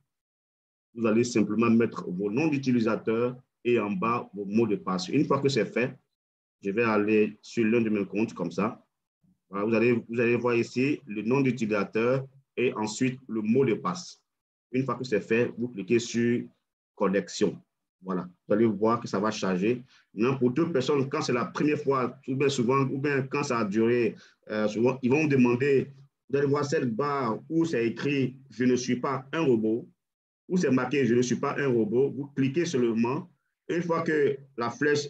vous allez simplement mettre vos noms d'utilisateur et en bas vos mots de passe. Une fois que c'est fait, je vais aller sur l'un de mes comptes comme ça. Voilà, vous allez voir ici le nom d'utilisateur et ensuite le mot de passe. Une fois que c'est fait, vous cliquez sur connexion. Voilà, vous allez voir que ça va charger. Maintenant, pour 2 personnes, quand c'est la première fois, ou bien souvent, ou bien quand ça a duré, souvent, ils vont vous demander, vous allez voir cette barre où c'est écrit « Je ne suis pas un robot », où c'est marqué « Je ne suis pas un robot », vous cliquez seulement. Une fois que la flèche,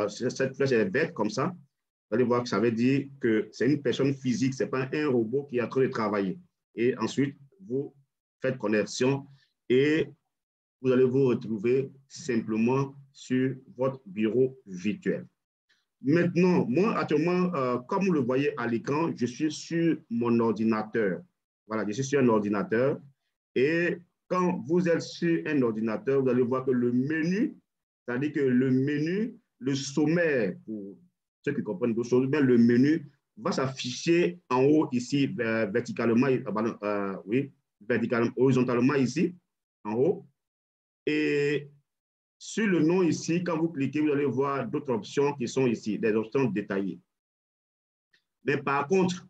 cette flèche est verte comme ça, vous allez voir que ça veut dire que c'est une personne physique, ce n'est pas un robot qui est en train de travailler. et ensuite, vous faites connexion et vous allez vous retrouver simplement sur votre bureau virtuel. Maintenant, moi, actuellement, comme vous le voyez à l'écran, je suis sur mon ordinateur. Voilà, je suis sur un ordinateur. Et quand vous êtes sur un ordinateur, vous allez voir que le menu, c'est-à-dire que le menu, le sommaire, pour ceux qui comprennent d'autres choses, le menu va s'afficher en haut ici, verticalement, oui, verticalement, horizontalement ici, en haut. Et sur le nom ici, quand vous cliquez, vous allez voir d'autres options qui sont ici, des options détaillées. Mais par contre,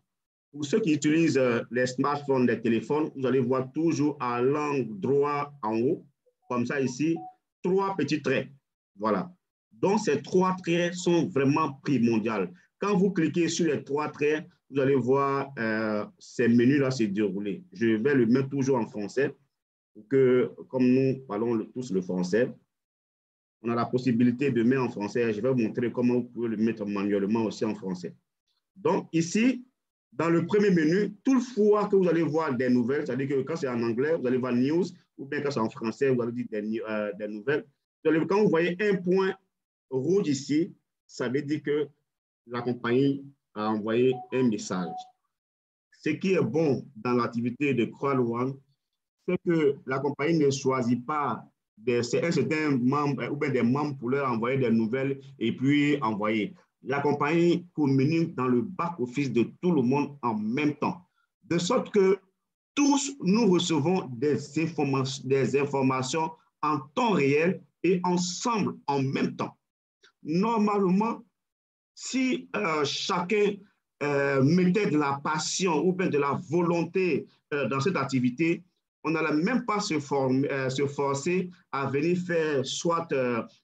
pour ceux qui utilisent les smartphones, les téléphones, vous allez voir toujours à l'angle droit en haut, comme ça ici, 3 petits traits. Voilà. Donc, ces 3 traits sont vraiment primordiaux. Quand vous cliquez sur les 3 traits, vous allez voir ces menus-là se dérouler. Je vais le mettre toujours en français, pour que, comme nous parlons tous le français, on a la possibilité de mettre en français. Je vais vous montrer comment vous pouvez le mettre manuellement aussi en français. Donc, ici, dans le premier menu, toutefois que vous allez voir des nouvelles, c'est-à-dire que quand c'est en anglais, vous allez voir news, ou bien quand c'est en français, vous allez dire des nouvelles. Quand vous voyez un point rouge ici, ça veut dire que la compagnie a envoyé un message. Ce qui est bon dans l'activité de CrowdOne, c'est que la compagnie ne choisit pas un certain membre ou bien des membres pour leur envoyer des nouvelles et puis envoyer. La compagnie communique dans le back-office de tout le monde en même temps. De sorte que tous nous recevons des informations en temps réel et ensemble en même temps. Normalement, si chacun mettait de la passion ou bien de la volonté dans cette activité, on n'allait même pas se forcer à venir faire soit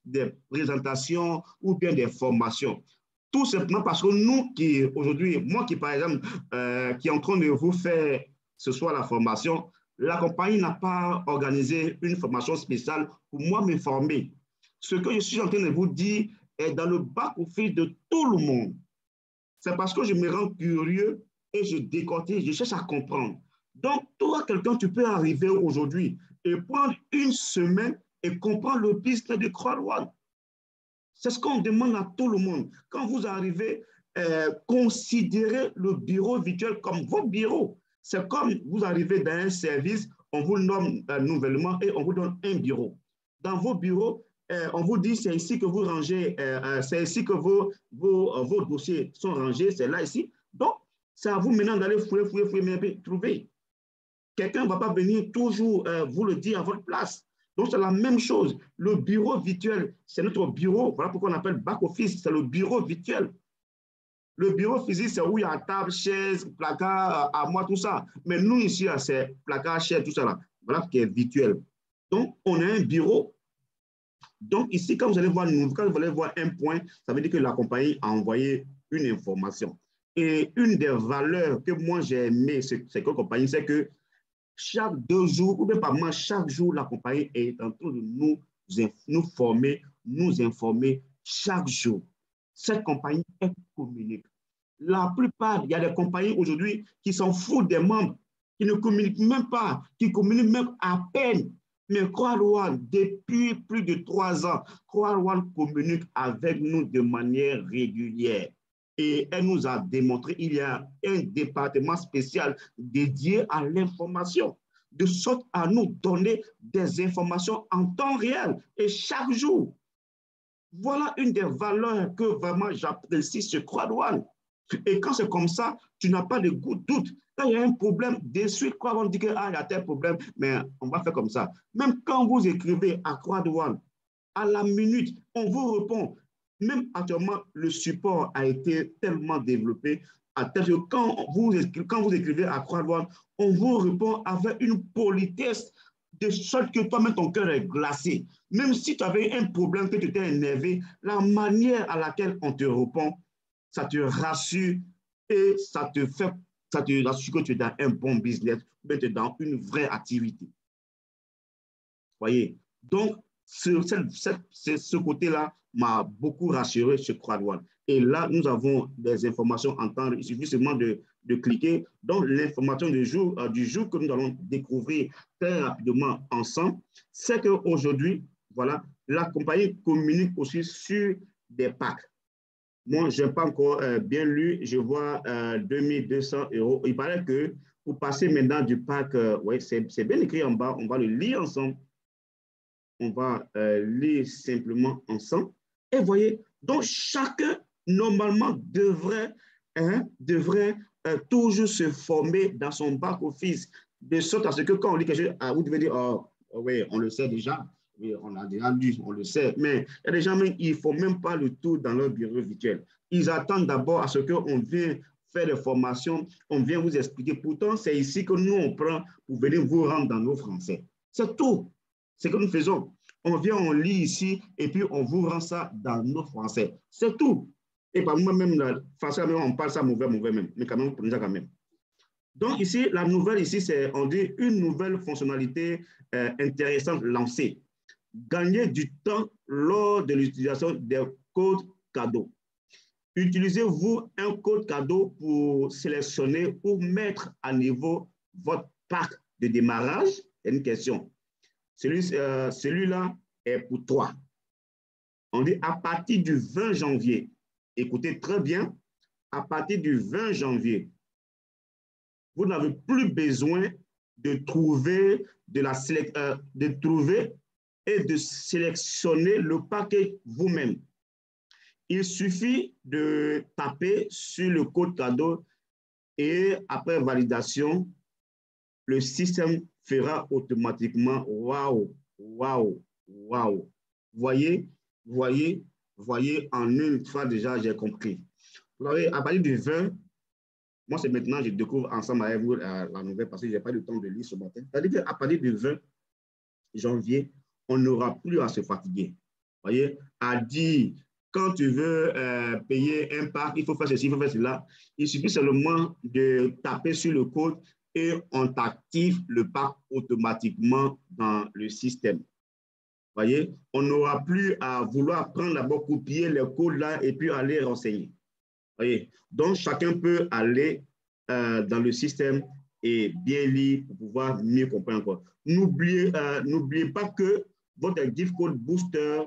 des présentations ou bien des formations. Tout simplement parce que nous qui, aujourd'hui, moi qui, par exemple, qui est en train de vous faire ce soir la formation, la compagnie n'a pas organisé une formation spéciale pour moi me former. Ce que je suis en train de vous dire est dans le back-office de tout le monde. C'est parce que je me rends curieux et je décortique, je cherche à comprendre. Donc, toi, quelqu'un, tu peux arriver aujourd'hui et prendre une semaine et comprendre le business de CrowdOne. C'est ce qu'on demande à tout le monde. Quand vous arrivez, considérez le bureau virtuel comme votre bureau. C'est comme vous arrivez dans un service, on vous nomme nouvellement et on vous donne un bureau. Dans vos bureaux, on vous dit c'est ici que vous rangez, c'est ici que vos dossiers sont rangés, c'est là ici. Donc, c'est à vous maintenant d'aller fouiller, mais trouver. Quelqu'un ne va pas venir toujours vous le dire à votre place. Donc, c'est la même chose. Le bureau virtuel, c'est notre bureau. Voilà pourquoi on appelle back-office, c'est le bureau virtuel. Le bureau physique, c'est où il y a table, chaise, placard, armoire, tout ça. Mais nous, ici, c'est placard, chaise, tout ça. Là. Voilà ce qui est virtuel. Donc, on a un bureau. Donc, ici, quand vous allez voir un point, ça veut dire que la compagnie a envoyé une information. Et une des valeurs que moi, j'ai aimé, c'est que la compagnie, c'est que chaque 2 jours, ou même pas moi, chaque jour, la compagnie est en train de nous former, nous informer chaque jour. Cette compagnie est communique. La plupart, il y a des compagnies aujourd'hui qui s'en foutent des membres, qui ne communiquent même pas, qui communiquent même à peine. Mais CrowdOne, depuis plus de 3 ans, CrowdOne communique avec nous de manière régulière. Et elle nous a démontré qu'il y a un département spécial dédié à l'information, de sorte à nous donner des informations en temps réel et chaque jour. Voilà une des valeurs que vraiment j'apprécie sur CrowdOne. Et quand c'est comme ça, tu n'as pas de doute. Quand il y a un problème, de suite, CrowdOne dit qu'il y a tel problème, mais on va faire comme ça. Même quand vous écrivez à CrowdOne, à la minute, on vous répond. Même actuellement, le support a été tellement développé à tel que quand vous écrivez à CrowdOne, on vous répond avec une politesse de sorte que toi-même, ton cœur est glacé. Même si tu avais un problème, que tu étais énervé, la manière à laquelle on te répond, ça te rassure et ça te rassure que tu es dans un bon business, mais tu es dans une vraie activité. Voyez? Donc, ce côté-là m'a beaucoup rassuré chez CrowdOne. Et là, nous avons des informations en temps. Il suffit seulement de cliquer. Donc, l'information du jour que nous allons découvrir très rapidement ensemble, c'est qu'aujourd'hui, voilà, la compagnie communique aussi sur des packs. Moi, je n'ai pas encore bien lu. Je vois 2200 euros. Il paraît que pour passer maintenant du pack, ouais, c'est bien écrit en bas. On va le lire ensemble. On va lire simplement ensemble. Et vous voyez, donc chacun, normalement, devrait toujours se former dans son back-office, de sorte à ce que quand on lit quelque chose, vous devez dire, oh, oui, on le sait déjà, oui, on a déjà lu, on le sait, mais il y a des gens, ils ne font même pas le tour dans leur bureau virtuel. Ils attendent d'abord à ce qu'on vienne faire des formations, on vient vous expliquer. Pourtant, c'est ici que nous, on prend pour venir vous rendre dans nos français. C'est tout. C'est ce que nous faisons. On vient, on lit ici, et puis on vous rend ça dans nos français. C'est tout. Et par moi-même, français, on parle ça mauvais même, mais quand même, on prenez ça quand même. Donc ici, la nouvelle ici, c'est, on dit, une nouvelle fonctionnalité intéressante lancée. Gagner du temps lors de l'utilisation des codes cadeaux. Utilisez-vous un code cadeau pour sélectionner ou mettre à niveau votre pack de démarrage? C'est une question. Celui-là est pour toi. On dit à partir du 20 janvier, écoutez très bien, à partir du 20 janvier, vous n'avez plus besoin de trouver, de trouver et de sélectionner le paquet vous-même. Il suffit de taper sur le code cadeau et après validation, le système fera automatiquement waouh, waouh, waouh. Voyez, en une fois déjà, j'ai compris. Vous savez, à partir du 20, moi, c'est maintenant, je découvre ensemble avec vous la nouvelle parce que je n'ai pas le temps de lire ce matin. C'est-à-dire qu'à partir du 20 janvier, on n'aura plus à se fatiguer. Voyez, à dire, quand tu veux payer un parc, il faut faire ceci, il faut faire cela. Il suffit seulement de taper sur le code et on t'active le parc automatiquement dans le système. Voyez, on n'aura plus à vouloir prendre d'abord copier les codes là et puis aller renseigner. Voyez, donc chacun peut aller dans le système et bien lire pour pouvoir mieux comprendre encore. N'oubliez pas que votre gift code booster,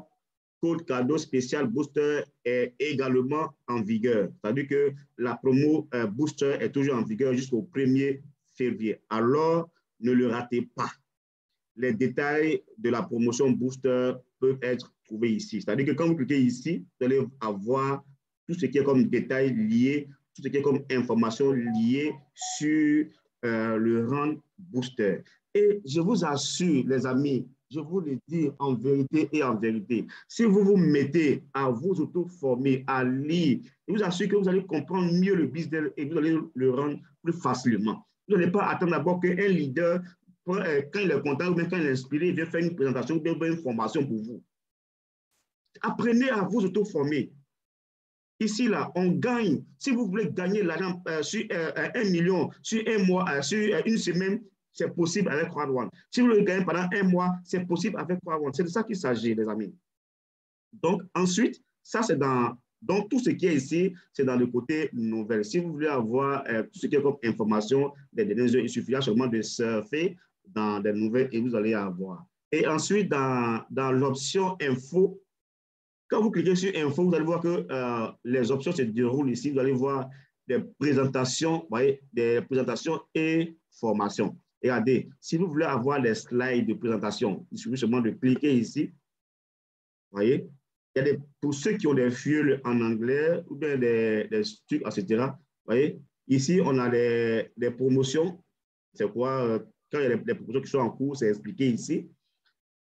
code cadeau spécial booster est également en vigueur. C'est-à-dire que la promo booster est toujours en vigueur jusqu'au 1er février. Alors, ne le ratez pas. Les détails de la promotion booster peuvent être trouvés ici. C'est-à-dire que quand vous cliquez ici, vous allez avoir tout ce qui est comme détails liés, tout ce qui est comme information liée sur le rang booster. Et je vous assure, les amis, je vous le dis en vérité et en vérité, si vous vous mettez à vous auto-former, à lire, je vous assure que vous allez comprendre mieux le business et vous allez le rendre plus facilement. Vous n'allez pas attendre d'abord qu'un leader, quand il est content ou bien quand il est inspiré, il vient faire une présentation ou bien une formation pour vous. Apprenez à vous auto-former. Ici, là, on gagne. Si vous voulez gagner l'argent sur 1 million, sur un mois, sur une semaine, c'est possible avec Crowd1. Si vous voulez gagner pendant un mois, c'est possible avec Crowd1. C'est de ça qu'il s'agit, les amis. Donc, ensuite, ça, c'est dans tout ce qui est ici, c'est dans le côté nouvelle. Si vous voulez avoir tout ce qui est comme information des dernières heures, il suffira seulement de surfer dans des nouvelles et vous allez avoir. Et ensuite, dans l'option info, quand vous cliquez sur info, vous allez voir que les options se déroulent ici. Vous allez voir des présentations, vous voyez, des présentations et formations. Et regardez, si vous voulez avoir les slides de présentation, il suffit seulement de cliquer ici. Vous voyez, il y a pour ceux qui ont des fioles en anglais ou bien des trucs, etc. Vous voyez, ici, on a des promotions. C'est quoi? Quand il y a des promotions qui sont en cours, c'est expliqué ici.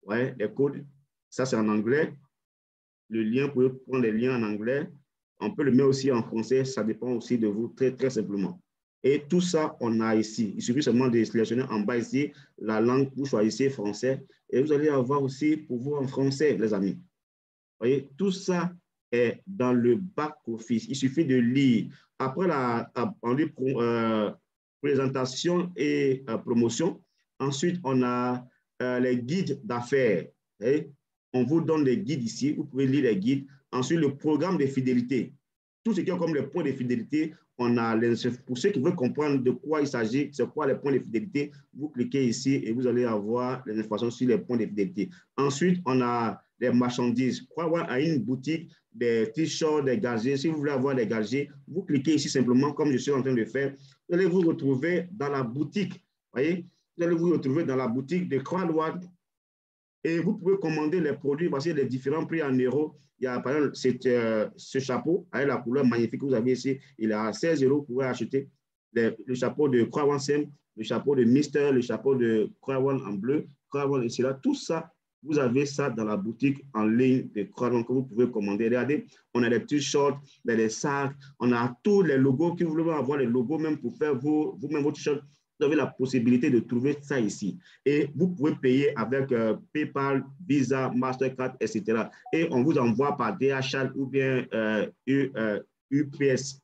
Vous voyez, les codes, ça c'est en anglais. Le lien, vous pouvez prendre les liens en anglais. On peut le mettre aussi en français. Ça dépend aussi de vous, très, très simplement. Et tout ça, on a ici. Il suffit seulement de sélectionner en bas ici la langue. Vous choisissez français. Et vous allez avoir aussi pour vous en français, les amis. Vous voyez, tout ça est dans le back-office. Il suffit de lire. Après on dit présentation et promotion. Ensuite, on a les guides d'affaires. On vous donne les guides ici. Vous pouvez lire les guides. Ensuite, le programme de fidélité. tout ce qui est comme les points de fidélité, on a pour ceux qui veulent comprendre de quoi il s'agit, c'est quoi les points de fidélité, vous cliquez ici et vous allez avoir les informations sur les points de fidélité. Ensuite, on a les marchandises. Crois-moi, à une boutique, des t-shirts, des gadgets. Si vous voulez avoir des gadgets, vous cliquez ici simplement, comme je suis en train de faire. Vous allez vous retrouver dans la boutique. Voyez, vous allez vous retrouver dans la boutique de Croix-Loire. Et vous pouvez commander les produits parce qu'il y a des différents prix en euros. Il y a par exemple ce chapeau avec la couleur magnifique que vous avez ici. Il est à 16 euros. Vous pouvez acheter le chapeau de Croix-One Sem, le chapeau de Mister, le chapeau de Croix-One en bleu, Croix-One ici là. Tout ça, vous avez ça dans la boutique en ligne de Croix-One que vous pouvez commander. Regardez, on a des t-shirts, des sacs, on a tous les logos. Que vous voulez avoir les logos même pour faire vous-même vos t-shirts. Vous avez la possibilité de trouver ça ici. Et vous pouvez payer avec PayPal, Visa, Mastercard, etc. Et on vous envoie par DHL ou bien UPS.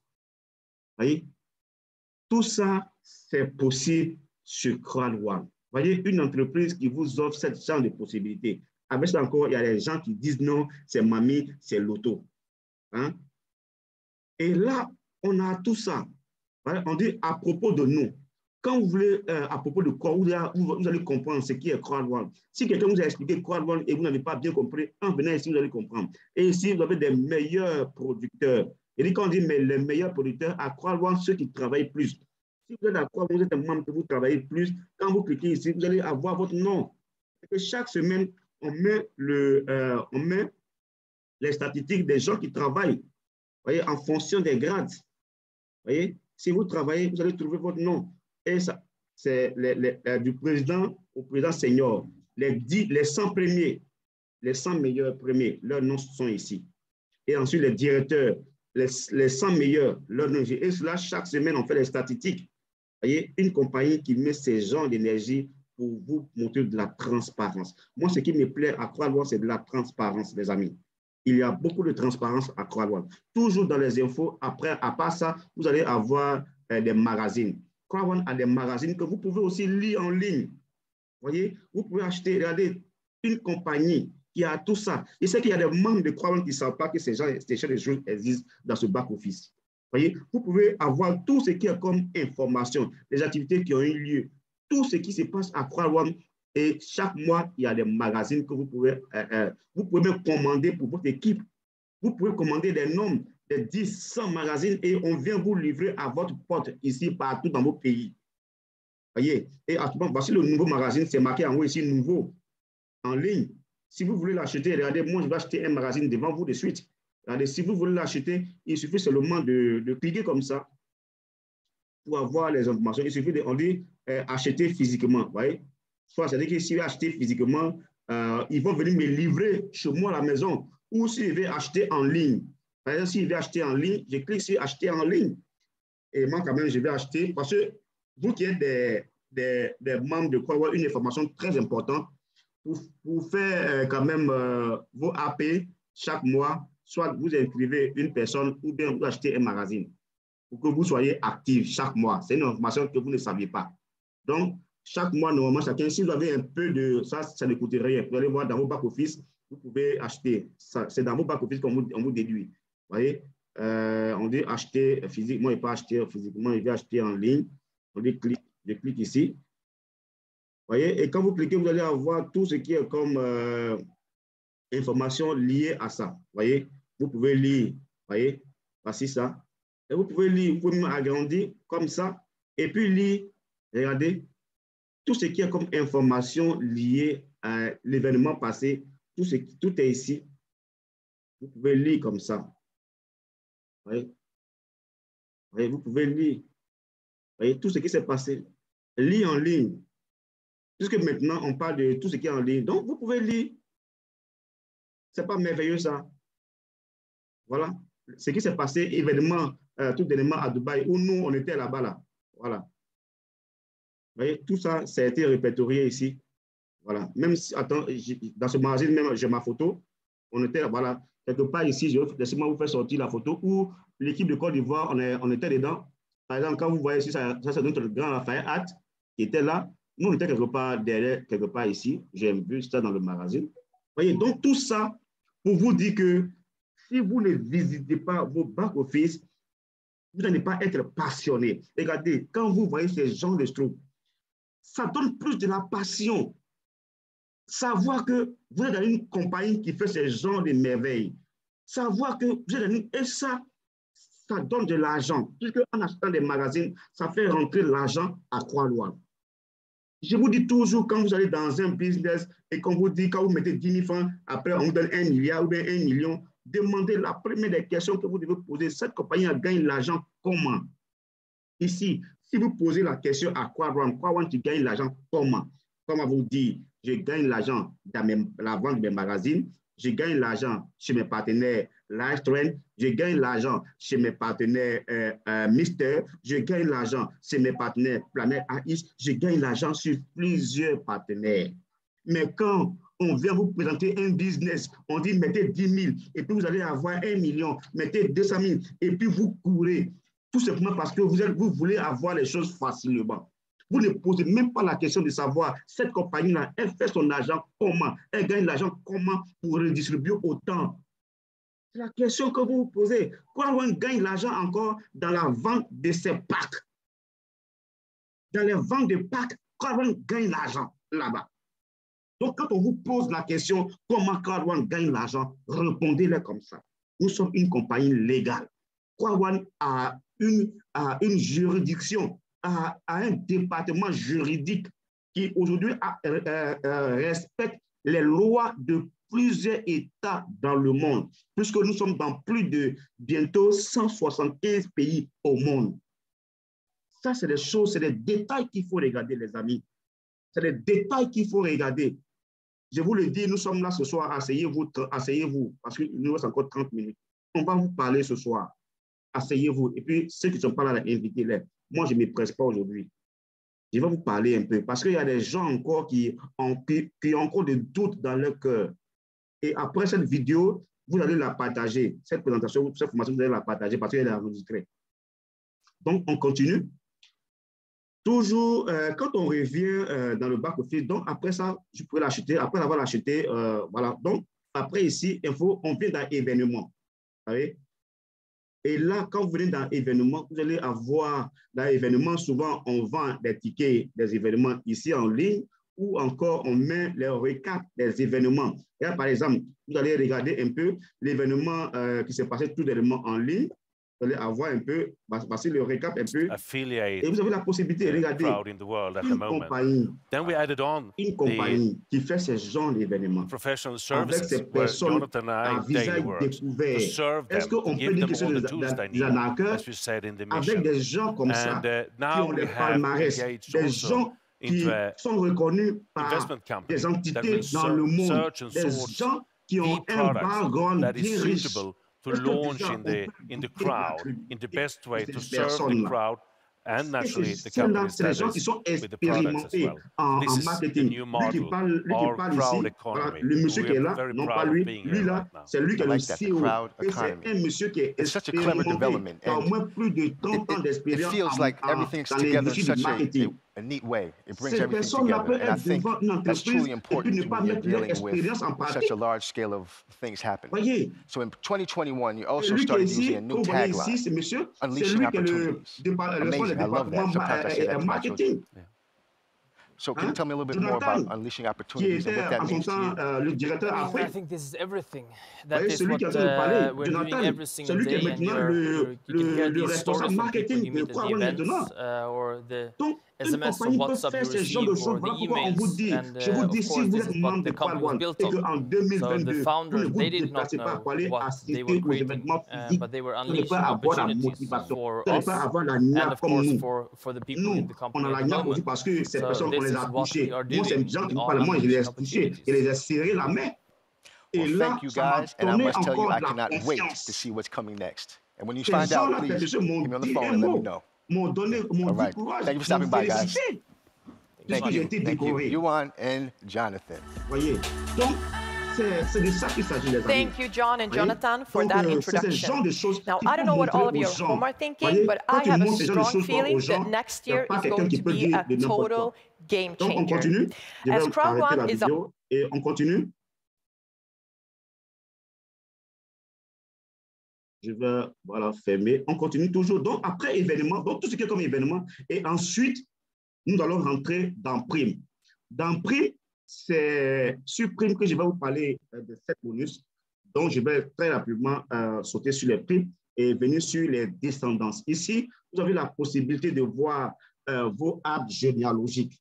Voyez? Tout ça, c'est possible sur Croix-Loire. Voyez, une entreprise qui vous offre cette genre de possibilités. Avec ça encore, il y a des gens qui disent non, c'est mamie, c'est l'auto. Hein? Et là, on a tout ça. On dit à propos de nous. Quand vous voulez, à propos de quoi, vous allez comprendre ce qui est Croix-Loire. Si quelqu'un vous a expliqué Croix-Loire et vous n'avez pas bien compris, en venant ici, vous allez comprendre. Et ici, vous avez des meilleurs producteurs. Et quand on dit mais les meilleurs producteurs, à Croix-Loire, ceux qui travaillent plus. Si vous êtes à Croix-Loire, vous êtes un membre que vous travaillez plus, quand vous cliquez ici, vous allez avoir votre nom. Et chaque semaine, on met les statistiques des gens qui travaillent, voyez, en fonction des grades. Voyez, si vous travaillez, vous allez trouver votre nom. Et ça, c'est du président au président senior. Les 100 premiers, les 100 meilleurs premiers, leurs noms sont ici. Et ensuite, les directeurs, les 100 meilleurs, leurs noms. Et cela, chaque semaine, on fait les statistiques. Vous voyez, une compagnie qui met ces genres d'énergie pour vous montrer de la transparence. Moi, ce qui me plaît à Croix-Loire, c'est de la transparence, les amis. Il y a beaucoup de transparence à Croix-Loire. Toujours dans les infos, après, à part ça, vous allez avoir des magazines. Croix-Loire a des magazines que vous pouvez aussi lire en ligne. Vous voyez, vous pouvez acheter, regardez, une compagnie qui a tout ça. Je sais qu'il y a des membres de Croix-Loire qui ne savent pas que ces choses existent dans ce back-office. Vous voyez, vous pouvez avoir tout ce qui est comme information, les activités qui ont eu lieu, tout ce qui se passe à Croix-Loire. Et chaque mois, il y a des magazines que vous pouvez même commander pour votre équipe. Vous pouvez commander des nombres de 10, 100 magazines et on vient vous livrer à votre porte ici, partout dans vos pays. Voyez, et actuellement, voici le nouveau magazine, c'est marqué en haut ici, nouveau, en ligne. Si vous voulez l'acheter, regardez, moi, je vais acheter un magazine devant vous de suite. Regardez, si vous voulez l'acheter, il suffit seulement de cliquer comme ça pour avoir les informations. Il suffit on dit acheter physiquement, voyez. Soit c'est-à-dire que si je vais acheter physiquement, ils vont venir me livrer chez moi à la maison. Ou si je vais acheter en ligne. Par exemple, si je vais acheter en ligne, je clique sur acheter en ligne. Et moi, quand même, je vais acheter. Parce que vous qui êtes des membres de Croix-Loire, une information très importante pour faire quand même vos AP chaque mois, soit vous inscrivez une personne ou bien vous achetez un magazine pour que vous soyez actifs chaque mois. C'est une information que vous ne saviez pas. Donc, chaque mois, normalement, chacun, si vous avez un peu de ça, ça ne coûte rien. Vous allez voir dans vos back-office, vous pouvez acheter. C'est dans vos back-office qu'on vous déduit. Vous voyez, on dit acheter physiquement, et pas acheter physiquement, il veut acheter en ligne. On dit clique, je clique ici. Vous voyez, et quand vous cliquez, vous allez avoir tout ce qui est comme information liée à ça. Vous voyez, vous pouvez lire, vous voyez, voici ça. Et vous pouvez lire, vous pouvez même agrandir comme ça, et puis lire, regardez, tout ce qui est comme information liée à l'événement passé, tout est ici. Vous pouvez lire comme ça. Vous voyez? Vous voyez, vous pouvez lire. Vous voyez, tout ce qui s'est passé. Lire en ligne. Puisque maintenant, on parle de tout ce qui est en ligne. Donc, vous pouvez lire. Ce n'est pas merveilleux, ça. Voilà. Ce qui s'est passé, événement, tout événement à Dubaï, où nous, on était là-bas, là. Voilà. Vous voyez, tout ça, ça a été répertorié ici. Voilà. Même si, attends, dans ce magazine, même, j'ai ma photo. On était là, voilà. Quelque part ici, laissez-moi vous faire sortir la photo où l'équipe de Côte d'Ivoire, on était dedans. Par exemple, quand vous voyez ici, ça c'est notre grand Lafayette qui était là. Nous, on était quelque part derrière, quelque part ici. J'ai vu ça dans le magazine. Vous voyez, donc tout ça pour vous dire que Si vous ne visitez pas vos back-office, vous n'allez pas être passionné. Regardez, quand vous voyez ces genres de trucs, ça donne plus de la passion. Savoir que vous êtes dans une compagnie qui fait ce genre de merveilles. Savoir que vous êtes dans une... Et ça donne de l'argent. Puisque en achetant des magazines, ça fait rentrer l'argent à Croix-Loire. Je vous dis toujours, quand vous allez dans un business et qu'on vous dit, quand vous mettez 10 000 francs, après on vous donne 1 milliard ou bien 1 million, demandez la première des questions que vous devez poser. Cette compagnie gagne l'argent comment? Ici, si vous posez la question à Croix-Loire, tu gagnes l'argent comment? Comment vous dire, je gagne l'argent dans la vente de mes magazines, je gagne l'argent chez mes partenaires Livestream, je gagne l'argent chez mes partenaires Mister, je gagne l'argent chez mes partenaires Planète AX, je gagne l'argent sur plusieurs partenaires. Mais quand on vient vous présenter un business, on dit mettez 10 000 et puis vous allez avoir 1 million, mettez 200 000 et puis vous courez, tout simplement parce que vous voulez avoir les choses facilement. Vous ne posez même pas la question de savoir, cette compagnie-là, elle fait son argent comment? Elle gagne l'argent comment pour redistribuer autant? C'est la question que vous vous posez. Quand on gagne l'argent encore dans la vente de ces packs, dans les ventes de packs, quand on gagne l'argent là-bas. Donc, quand on vous pose la question, comment Croix-Loire gagne l'argent, répondez-le comme ça. Nous sommes une compagnie légale. Croix-Loire a une juridiction, a un département juridique qui aujourd'hui respecte les lois de plusieurs États dans le monde, puisque nous sommes dans plus de bientôt 175 pays au monde. Ça, c'est des choses, c'est des détails qu'il faut regarder, les amis. C'est des détails qu'il faut regarder. Je vous le dis, nous sommes là ce soir, asseyez-vous, parce qu'il nous reste encore 30 minutes. On va vous parler ce soir. Asseyez-vous. Et puis, ceux qui ne sont pas là, invitez-les. Moi, je ne me presse pas aujourd'hui. Je vais vous parler un peu, parce qu'il y a des gens encore qui ont encore des doutes dans leur cœur. Et après cette vidéo, vous allez la partager. Cette présentation, cette formation, vous allez la partager parce qu'elle est enregistrée. Donc, on continue. Toujours, quand on revient dans le back-office, donc après ça, je pourrais l'acheter. Après l'avoir acheté, voilà. Donc, après ici, on vient dans événement. Vous savez? Et là, quand vous venez dans événement, vous allez avoir dans événement, souvent, on vend des tickets des événements ici en ligne ou encore on met les récaps des événements. Et là, par exemple, vous allez regarder un peu l'événement qui s'est passé tout dernièrement en ligne. Vous allez avoir un peu, passer le récap un peu. Et vous avez la possibilité de regarder une compagnie qui fait ce genre d'événements avec ces personnes à visage découvert. Est-ce qu'on peut dire que c'est des arnaqueurs avec des gens comme ça qui ont des palmarès, des gens qui sont reconnus par des entités dans le monde, des gens qui ont un background bien riche. To launch in the crowd, in the best way to serve the crowd and naturally the companies that is with the products as well. This is the new model, our crowd economy. We are very proud of being here right now. I like that, the crowd economy. It's such a clever development, and it feels like everything's together in such a neat way. It brings everything together, and I think that's truly important when you're dealing with such a large scale of things happening. So in 2021, you also started using a new tagline, Unleashing Opportunities. Amazing, I love that. Sometimes I say that to my children. Yeah. So can you tell me a little bit more about Unleashing Opportunities and what that means to you? I think this is everything. That is what we're doing every single day, and you can hear these stories from people you meet at the events or the SMS or WhatsApp you receive or the emails, and of course this is what the company was built on. So the founders, they did not know what they were creating, but they were unleashing opportunities for us and of course for the people in the company at the moment. So this is what we are doing. Well, thank you guys, and I must tell you, I cannot wait to see what's coming next. And when you find out, please give me on the phone and let me know. All right. Thank you for stopping by, guys. Thank you. Thank you. Yuan and Jonathan. Thank you, John and Jonathan, for that introduction. Now, I don't know what all of you at home are thinking, but I have a strong feeling that next year is going to be a total game changer. As Crown is Je vais voilà, fermer. On continue toujours. Donc, après événement, donc tout ce qui est comme événement. Et ensuite, nous allons rentrer dans prime. Dans prime, c'est sur prime que je vais vous parler de 7 bonus. Donc, je vais très rapidement sauter sur les primes et venir sur les descendances. Ici, vous avez la possibilité de voir vos arbres généalogiques.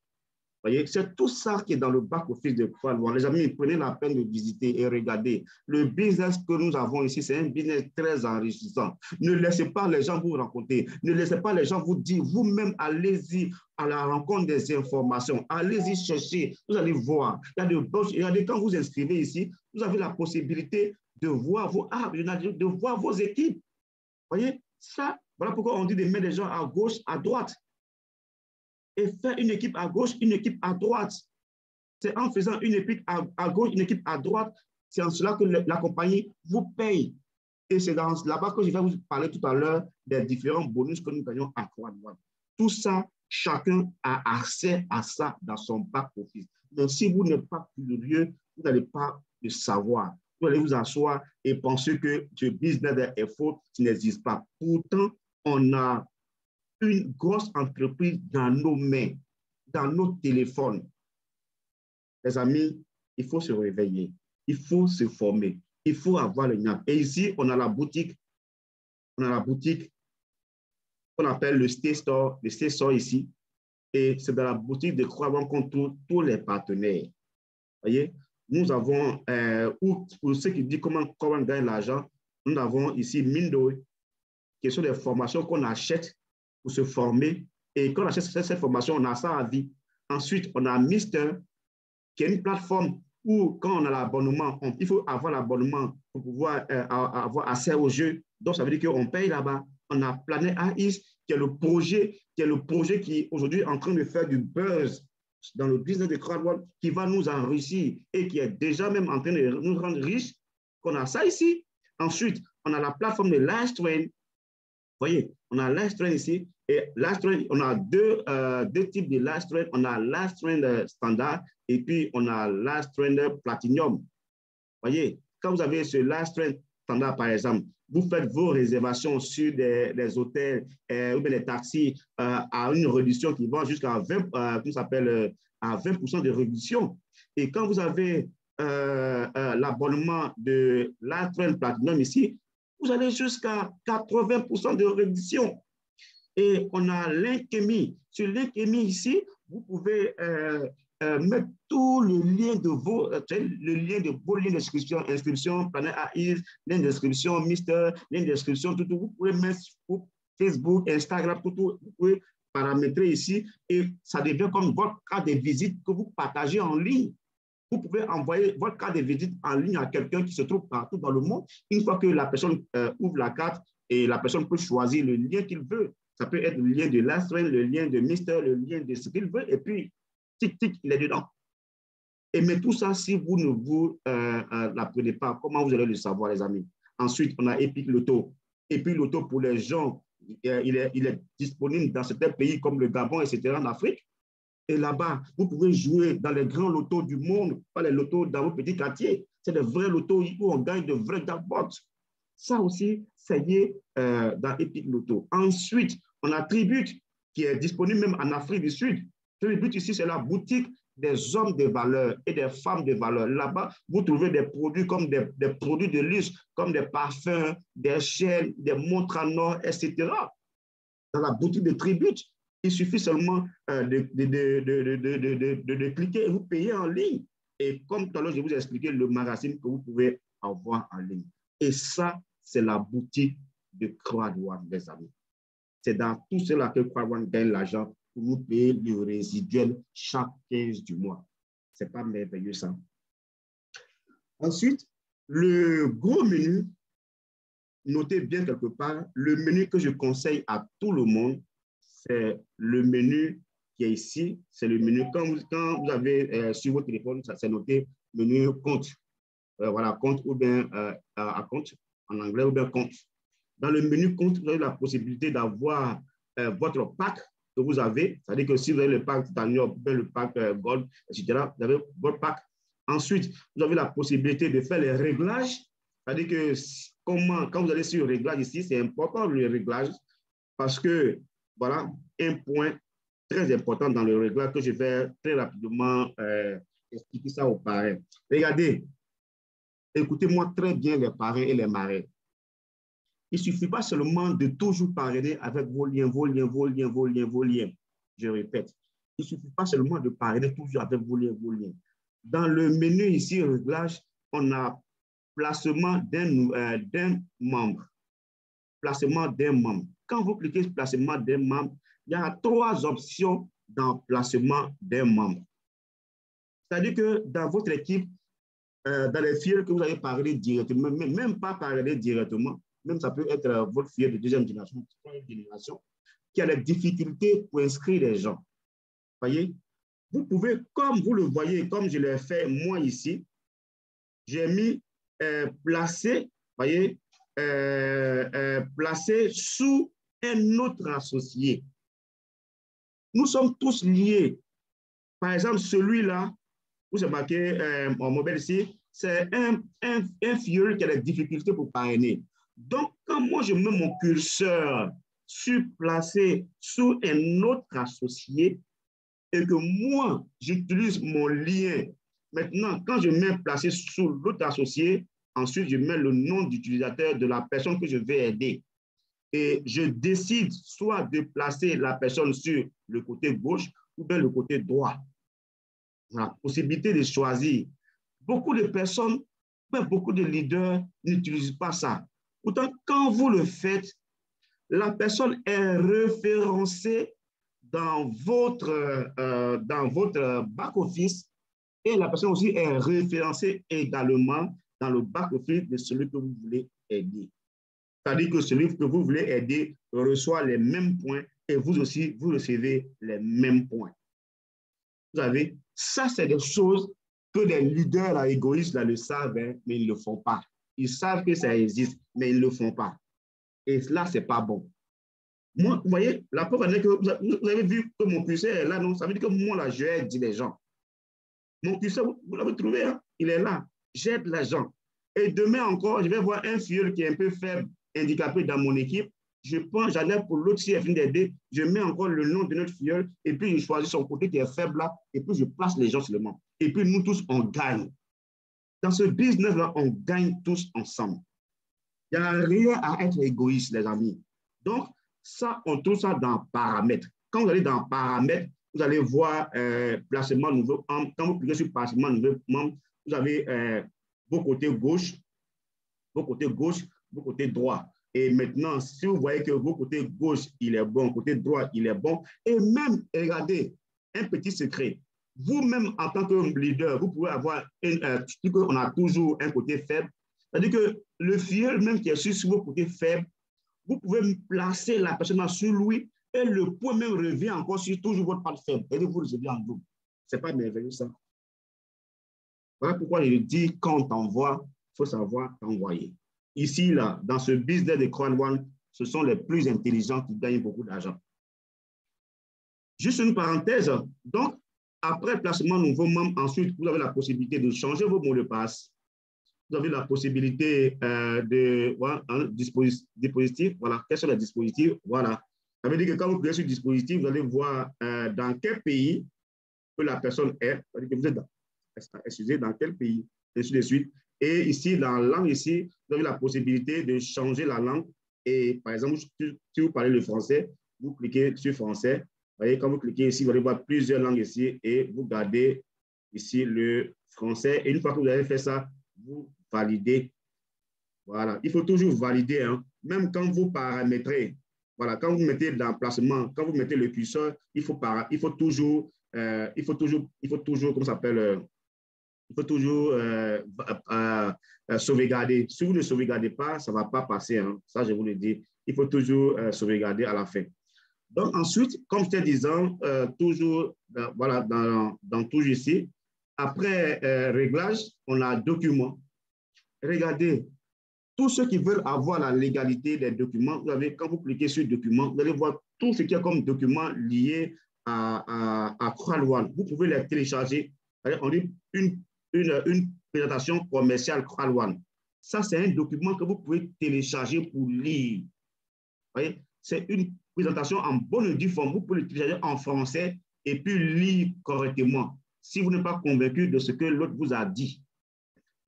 Voyez, c'est tout ça qui est dans le back-office de Croix-Loire. Les amis, prenez la peine de visiter et regarder. Le business que nous avons ici, c'est un business très enrichissant. Ne laissez pas les gens vous rencontrer. Ne laissez pas les gens vous dire. Vous-même, allez-y à la rencontre des informations. Allez-y chercher. Vous allez voir. Regardez, quand vous inscrivez ici, vous avez la possibilité de voir vos arbres, de voir vos équipes. Voyez, ça, voilà pourquoi on dit de mettre les gens à gauche, à droite. Et faire une équipe à gauche, une équipe à droite. C'est en faisant une équipe à gauche, une équipe à droite, c'est en cela que la compagnie vous paye. Et c'est là-bas que je vais vous parler tout à l'heure des différents bonus que nous gagnons à Croix-Loire. Tout ça, chacun a accès à ça dans son back-office. Donc, si vous n'êtes pas curieux, vous n'allez pas le savoir. Vous allez vous asseoir et penser que ce business est faux, qui n'existe pas. Pourtant, on a une grosse entreprise dans nos mains, dans nos téléphones. Les amis, il faut se réveiller, il faut se former, il faut avoir le NAP. Et ici, on a la boutique qu'on appelle le Stay Store ici. Et c'est dans la boutique de Croix-Loire qu'on trouve tous les partenaires. Vous voyez, nous avons, pour ceux qui disent comment gagner l'argent, nous avons ici Mindo, qui sont des formations qu'on achète pour se former. Et quand on achète cette formation, on a ça à vie. Ensuite, on a Mister, qui est une plateforme où, quand on a l'abonnement, il faut avoir l'abonnement pour pouvoir avoir accès au jeu. Donc, ça veut dire qu'on paye là-bas. On a Planet AIS, qui est le projet qui est aujourd'hui en train de faire du buzz dans le business de Croix-Loire, qui va nous enrichir et qui est déjà même en train de nous rendre riches. On a ça ici. Ensuite, on a la plateforme de Livestream. Vous voyez, on a Livestream ici. Et Livestream, on a deux types de Livestream. On a Livestream standard et puis on a Livestream Platinum. Vous voyez, quand vous avez ce Livestream standard, par exemple, vous faites vos réservations sur des hôtels ou bien des taxis à une réduction qui va jusqu'à 20% de réduction. Et quand vous avez l'abonnement de Livestream Platinum ici, vous allez jusqu'à 80% de réduction. Et on a Linkemi. Sur Linkemi ici, vous pouvez mettre tout le lien de vos liens d'inscription, Planet AIS, lien d'inscription, Mister, lien d'inscription, tout. Vous pouvez mettre sur Facebook, Instagram, tout. Vous pouvez paramétrer ici et ça devient comme votre carte de visite que vous partagez en ligne. Vous pouvez envoyer votre carte de visite en ligne à quelqu'un qui se trouve partout dans le monde. Une fois que la personne ouvre la carte et la personne peut choisir le lien qu'il veut. Ça peut être le lien de Livestream, le lien de Mister, le lien de ce qu'il veut, et puis, tic, il est dedans. Mais tout ça, si vous ne vous l'apprenez pas, comment vous allez le savoir, les amis? Ensuite, on a Epic Loto. Epic Loto, pour les gens, il est disponible dans certains pays comme le Gabon, etc., en Afrique. Et là-bas, vous pouvez jouer dans les grands lotos du monde, pas les lotos dans vos petits quartiers. C'est des vrais lotos où on gagne de vrais jackpots. Ça aussi, ça y est dans Epic Loto. Ensuite, on a Tribute, qui est disponible même en Afrique du Sud. Tribute ici, c'est la boutique des hommes de valeur et des femmes de valeur. Là-bas, vous trouvez des produits comme des produits de luxe, comme des parfums, des chaînes, des montres en or, etc. Dans la boutique de Tribute, il suffit seulement de cliquer et vous payez en ligne. Et comme tout à l'heure, je vous ai expliqué le magazine que vous pouvez avoir en ligne. Et ça, c'est la boutique de Croix-Loire, les amis. C'est dans tout cela que Croix-Loire gagne l'argent pour nous payer le résiduel chaque 15 du mois. Ce n'est pas merveilleux, ça. Ensuite, le gros menu, notez bien quelque part, le menu que je conseille à tout le monde, c'est le menu qui est ici. C'est le menu, quand vous avez sur votre téléphone, c'est noté menu compte. Voilà, compte ou bien à compte en anglais ou bien compte. Dans le menu compte, vous avez la possibilité d'avoir votre pack que vous avez. C'est-à-dire que si vous avez le pack Titanium, le pack Gold, etc., vous avez votre pack. Ensuite, vous avez la possibilité de faire les réglages C'est-à-dire que quand vous allez sur le réglage ici, c'est important le réglage parce que, voilà, un point très important dans le réglage que je vais très rapidement expliquer ça aux parrains. Regardez, écoutez-moi très bien les parrains et les marraines. Il ne suffit pas seulement de toujours parrainer avec vos liens. Je répète, il ne suffit pas seulement de parrainer toujours avec vos liens. Dans le menu ici, réglage, on a placement d'un membre. Placement d'un membre. Quand vous cliquez sur placement d'un membre, il y a 3 options dans placement d'un membre. C'est-à-dire que dans votre équipe, dans les filiales que vous avez parlé directement, même pas parler directement, même ça peut être votre filiale de 2e génération, 3e génération, qui a des difficultés pour inscrire les gens. Voyez? Vous pouvez, comme vous le voyez, comme je l'ai fait moi ici, j'ai mis placer, voyez, placer sous un autre associé. Nous sommes tous liés. Par exemple, celui-là, où c'est marqué en mobile ici, c'est un filleul qui a des difficultés pour parrainer. Donc, quand moi je mets mon curseur sur placer sous un autre associé et que moi j'utilise mon lien, maintenant, quand je mets placer sous l'autre associé, ensuite je mets le nom d'utilisateur de la personne que je vais aider. Et je décide soit de placer la personne sur le côté gauche ou bien le côté droit. La possibilité de choisir. Beaucoup de personnes, beaucoup de leaders n'utilisent pas ça. Pourtant, quand vous le faites, la personne est référencée dans votre back-office et la personne aussi est référencée également dans le back-office de celui que vous voulez aider. C'est-à-dire que celui que vous voulez aider reçoit les mêmes points et vous aussi, vous recevez les mêmes points. Vous savez, ça, c'est des choses que les leaders là, égoïstes là, le savent, hein, mais ils ne le font pas. Ils savent que ça existe, mais ils ne le font pas. Et là, ce n'est pas bon. Moi, vous voyez, la preuve est que vous avez vu que mon curseur est là, non? Ça veut dire que moi, là, j'aide les gens. Mon curseur, vous l'avez trouvé, hein? Il est là. J'aide les gens. Et demain encore, je vais voir un filleul qui est un peu faible, handicapé dans mon équipe. Je prends, j'enlève pour l'autre qui est fini d'aider, je mets encore le nom de notre filleul et puis je choisis son côté qui est faible là et puis je place les gens seulement. Et puis nous tous, on gagne. Dans ce business-là, on gagne tous ensemble. Il n'y a rien à être égoïste, les amis. Donc, ça, on trouve ça dans paramètres. Quand vous allez dans paramètres, vous allez voir placement nouveau. Quand vous cliquez sur placement nouveau membre, vous avez vos côtés gauche, vos côtés droit. Et maintenant, si vous voyez que vos côtés gauche, il est bon, côté droit, il est bon. Et même, regardez, un petit secret. Vous-même, en tant que leader, vous pouvez avoir on a toujours un côté faible. C'est-à-dire que le filleul, même qui est sur vos côtés faibles, vous pouvez placer la personne sur lui et le point même revient encore sur toujours votre part faible. Et vous recevez en double. Ce n'est pas merveilleux, ça. Voilà pourquoi je dis, quand on t'envoie, il faut savoir t'envoyer. Ici, là, dans ce business de Crowd1, ce sont les plus intelligents qui gagnent beaucoup d'argent. Juste une parenthèse. Donc, après placement nouveau membre, ensuite, vous avez la possibilité de changer vos mots de passe. Vous avez la possibilité de voilà, un dispositif. Voilà, quels sont les dispositifs? Voilà. Ça veut dire que quand vous cliquez sur le dispositif, vous allez voir dans quel pays que la personne est. Ça veut dire que vous êtes dans quel pays, et ainsi de suite. Et ici, dans la langue, ici, vous avez la possibilité de changer la langue. Et par exemple, si vous parlez le français, vous cliquez sur français. Vous voyez, quand vous cliquez ici, vous allez voir plusieurs langues ici et vous gardez ici le français. Et une fois que vous avez fait ça, vous validez. Voilà. Il faut toujours valider, hein. Même quand vous paramétrez. Voilà. Quand vous mettez l'emplacement, quand vous mettez le curseur, il faut toujours, comment ça s'appelle? Il faut toujours sauvegarder. Si vous ne sauvegardez pas, ça ne va pas passer, hein. Ça, je vous le dis. Il faut toujours sauvegarder à la fin. Donc, ensuite, comme je te disais, toujours, voilà, dans toujours ici, après réglage, on a document. Regardez, tous ceux qui veulent avoir la légalité des documents, vous avez, quand vous cliquez sur document, vous allez voir tout ce qui est comme document lié à Crowd1. Vous pouvez les télécharger. On dit une présentation commerciale Crowd1. Ça, c'est un document que vous pouvez télécharger pour lire. Vous voyez, c'est une présentation en bonne et due forme. Vous pouvez le télécharger en français et puis lire correctement si vous n'êtes pas convaincu de ce que l'autre vous a dit.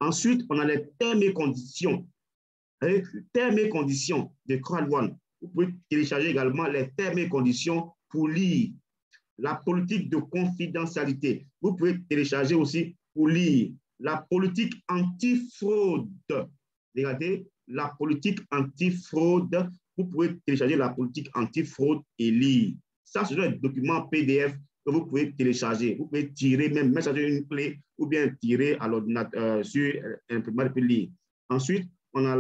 Ensuite, on a les termes et conditions. Les termes et conditions de Crowd1. Vous pouvez télécharger également les termes et conditions pour lire. La politique de confidentialité. Vous pouvez télécharger aussi pour lire. La politique anti-fraude. Regardez, la politique anti-fraude. Vous pouvez télécharger la politique anti-fraude et lire. Ça, ce sont des documents PDF que vous pouvez télécharger. Vous pouvez tirer, même mettre sur une clé ou bien tirer à l'ordinateur sur l'imprimante et puis lire. Ensuite, on a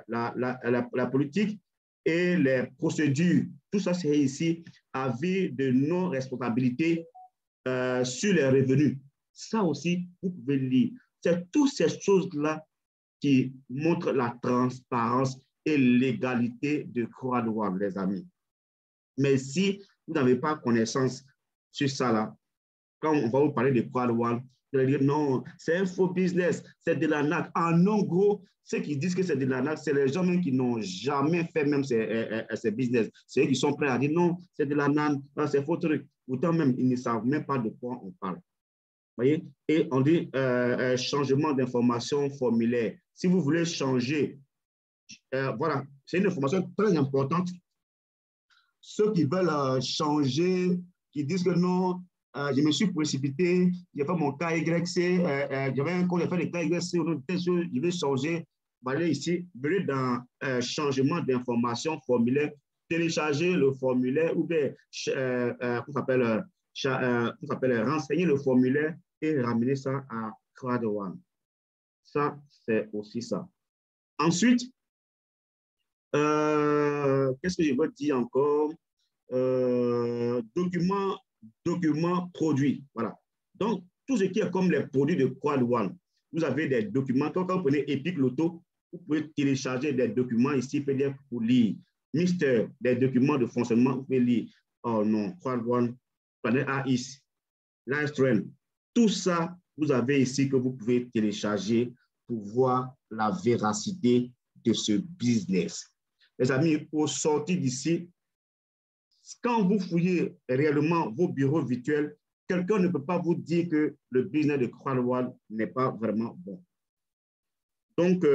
la politique et les procédures. Tout ça, c'est ici, avis de non-responsabilité sur les revenus. Ça aussi, vous pouvez lire. C'est toutes ces choses-là qui montrent la transparence et l'égalité de Crowd1, les amis. Mais si vous n'avez pas connaissance sur ça, là, quand on va vous parler de Crowd1, vous allez dire non, c'est un faux business, c'est de l'arnaque. En gros, ceux qui disent que c'est de l'arnaque, c'est les gens même qui n'ont jamais fait même ces business. C'est eux qui sont prêts à dire non, c'est de l'arnaque, c'est faux truc. Pourtant même, ils ne savent même pas de quoi on parle. Vous voyez? Et on dit changement d'information formulaire. Si vous voulez changer, voilà, c'est une information très importante. Ceux qui veulent changer, qui disent que non, je me suis précipité, j'ai fait mon KYC, j'avais un compte, j'ai fait le KYC, je vais changer. Allez ici, venez dans changement d'information formulaire, télécharger le formulaire ou bien, renseigner le formulaire et ramener ça à Crowd1. Ça, c'est aussi ça. Ensuite, qu'est-ce que je veux dire encore? Documents produits. Voilà. Donc, tout ce qui est comme les produits de Crowd1, vous avez des documents. Quand vous prenez Epic Loto, vous pouvez télécharger des documents ici, PDF pour lire. Mister, des documents de fonctionnement, vous pouvez lire. Oh non, Crowd1, Planet AIS, Livestream. Tout ça, vous avez ici que vous pouvez télécharger pour voir la véracité de ce business. Les amis, au sortir d'ici, quand vous fouillez réellement vos bureaux virtuels, quelqu'un ne peut pas vous dire que le business de Crowd1 n'est pas vraiment bon. Donc,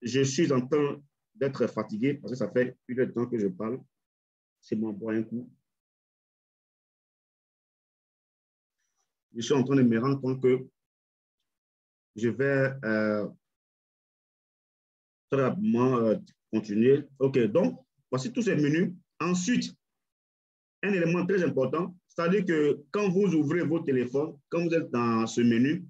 je suis en train d'être fatigué parce que ça fait plus de temps que je parle. C'est mon boire un coup. Je suis en train de me rendre compte que je vais très rapidement continuer. OK, donc, voici tous ces menus. Ensuite, un élément très important, c'est-à-dire que quand vous ouvrez vos téléphones, quand vous êtes dans ce menu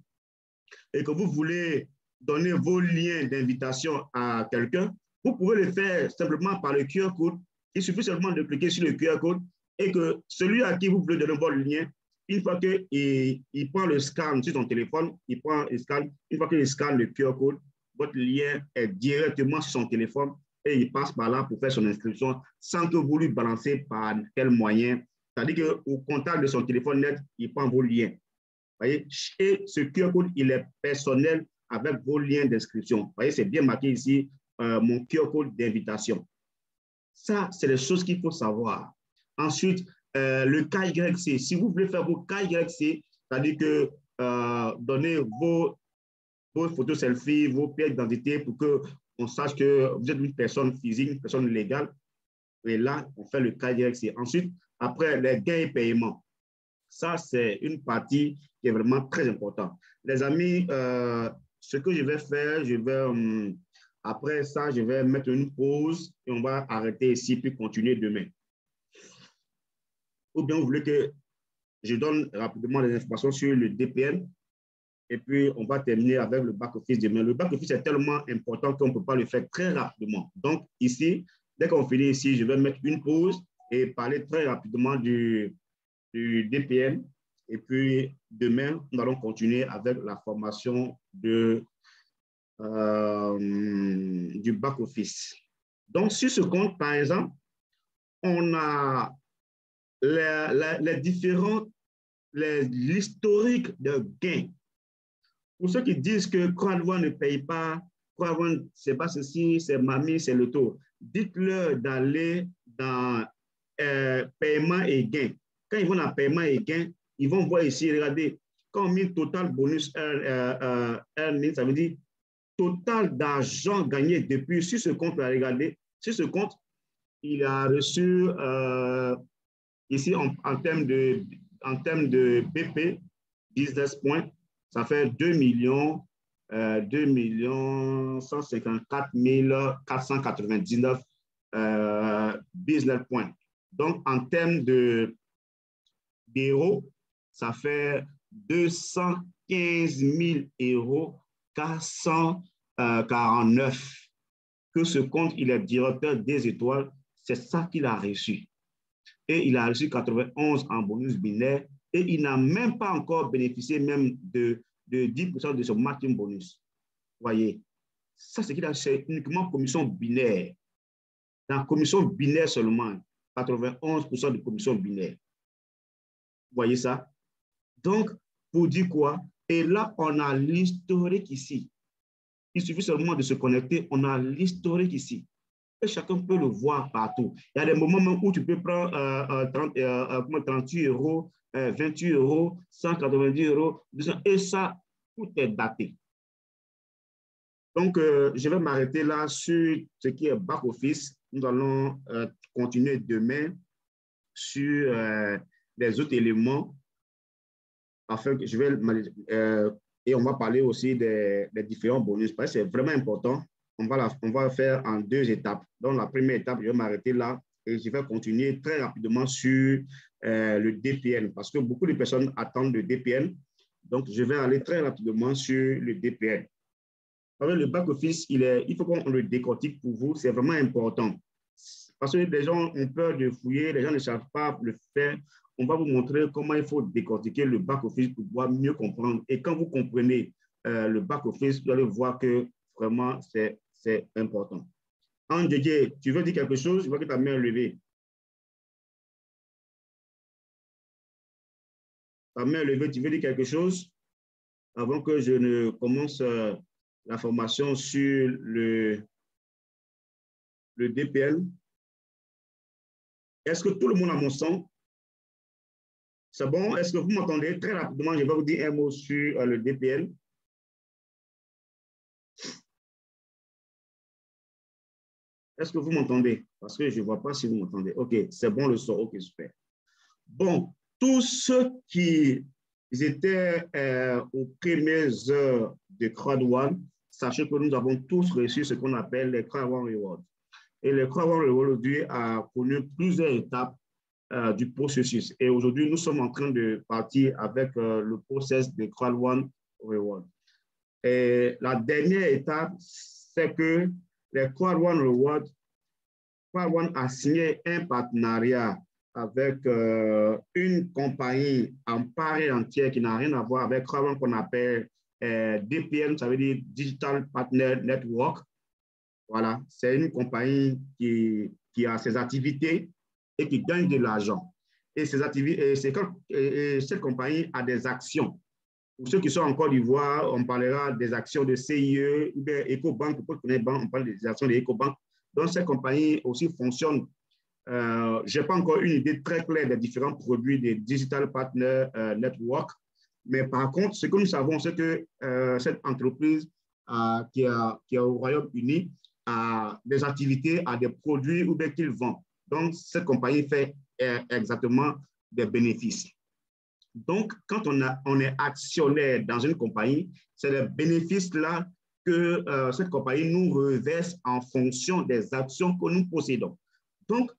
et que vous voulez donner vos liens d'invitation à quelqu'un, vous pouvez le faire simplement par le QR code. Il suffit seulement de cliquer sur le QR code et que celui à qui vous voulez donner votre lien, une fois qu'il prend le scan sur son téléphone, il prend le scan, une fois qu'il scanne le QR code, votre lien est directement sur son téléphone et il passe par là pour faire son inscription sans que vous lui balancez par quel moyen. C'est-à-dire qu'au contact de son téléphone net, il prend vos liens. Vous voyez? Et ce QR code, il est personnel avec vos liens d'inscription. Vous voyez, c'est bien marqué ici, mon QR code d'invitation. Ça, c'est les choses qu'il faut savoir. Ensuite, le KYC. Si vous voulez faire vos KYC, c'est-à-dire que donnez vos photos selfie, vos pièces d'identité pour qu'on sache que vous êtes une personne physique, une personne légale. Et là, on fait le KYC. Ensuite, après, les gains et paiements. Ça, c'est une partie qui est vraiment très importante. Les amis, ce que je vais faire, après ça, je vais mettre une pause et on va arrêter ici puis continuer demain. Ou bien vous voulez que je donne rapidement les informations sur le DPN et puis on va terminer avec le back-office demain. Le back-office est tellement important qu'on ne peut pas le faire très rapidement. Donc ici, dès qu'on finit ici, je vais mettre une pause et parler très rapidement du DPN. Et puis demain, nous allons continuer avec la formation du back-office. Donc sur ce compte, par exemple, on a l'historique de gains. Pour ceux qui disent que Crowd1 ne paye pas, Crowd1, c'est pas ceci, c'est mamie, c'est le taux. Dites-leur d'aller dans paiement et gain. Quand ils vont dans paiement et gain, ils vont voir ici, regardez, quand on met total bonus earning, ça veut dire total d'argent gagné depuis, sur ce compte, regardez, sur ce compte, il a reçu ici en termes de BP, business point, ça fait 2 154 499 business points. Donc, en termes d'euros, ça fait 215 000 euros 449. Que ce compte, il est directeur des étoiles, c'est ça qu'il a reçu. Et il a reçu 91 en bonus binaire et il n'a même pas encore bénéficié même de 10% de son marketing bonus. Vous voyez, ça c'est qu'il a fait uniquement commission binaire. Dans commission binaire seulement, 91% de commission binaire. Vous voyez ça? Donc, pour dire quoi? Et là, on a l'historique ici. Il suffit seulement de se connecter, on a l'historique ici. Et chacun peut le voir partout. Il y a des moments même où tu peux prendre 38 euros, 28 euros, 190 euros, 200, et ça, tout est daté. Donc, je vais m'arrêter là sur ce qui est back-office. Nous allons continuer demain sur les autres éléments. Afin que je vais, et on va parler aussi des différents bonus, parce que c'est vraiment important. On va faire en 2 étapes. Donc, la première étape, je vais m'arrêter là et je vais continuer très rapidement sur le DPN parce que beaucoup de personnes attendent le DPN. Donc, je vais aller très rapidement sur le DPN. Alors, le back-office, il faut qu'on le décortique pour vous. C'est vraiment important parce que les gens ont peur de fouiller, les gens ne savent pas le faire. On va vous montrer comment il faut décortiquer le back-office pour pouvoir mieux comprendre. Et quand vous comprenez le back-office, vous allez voir que vraiment, c'est important. Andjé, tu veux dire quelque chose? Je vois que ta main est levée. Ta main est levée, tu veux dire quelque chose? Avant que je ne commence la formation sur le DPL. Est-ce que tout le monde a mon son? C'est bon? Est-ce que vous m'entendez? Très rapidement, je vais vous dire un mot sur le DPL. Est-ce que vous m'entendez? Parce que je ne vois pas si vous m'entendez. OK, c'est bon le son. OK, super. Bon, tous ceux qui étaient aux premières heures de Crowd1, sachez que nous avons tous reçu ce qu'on appelle les Crowd1 Rewards. Et les Crowd1 Rewards aujourd'hui a connu plusieurs étapes du processus. Et aujourd'hui, nous sommes en train de partir avec le process des Crowd1 Rewards. Et la dernière étape, c'est que les Crowd1 Rewards, Crowd1 a signé un partenariat avec une compagnie en part entière qui n'a rien à voir avec Crowd1 qu'on appelle DPN, ça veut dire Digital Partner Network. Voilà, c'est une compagnie qui a ses activités et qui gagne de l'argent. Et ces activités, cette compagnie a des actions. Pour ceux qui sont en Côte d'Ivoire, on parlera des actions de CIE ou de EcoBank. Pour ceux qui connaissent banque, on parle des actions de EcoBank. Donc, cette compagnie aussi fonctionne. Je n'ai pas encore une idée très claire des différents produits des Digital Partner Network. Mais par contre, ce que nous savons, c'est que cette entreprise qui est au Royaume-Uni a des activités, a des produits ou bien qu'il vend. Donc, cette compagnie fait exactement des bénéfices. Donc, quand on est actionnaire dans une compagnie, c'est les bénéfices-là que cette compagnie nous reverse en fonction des actions que nous possédons. Donc,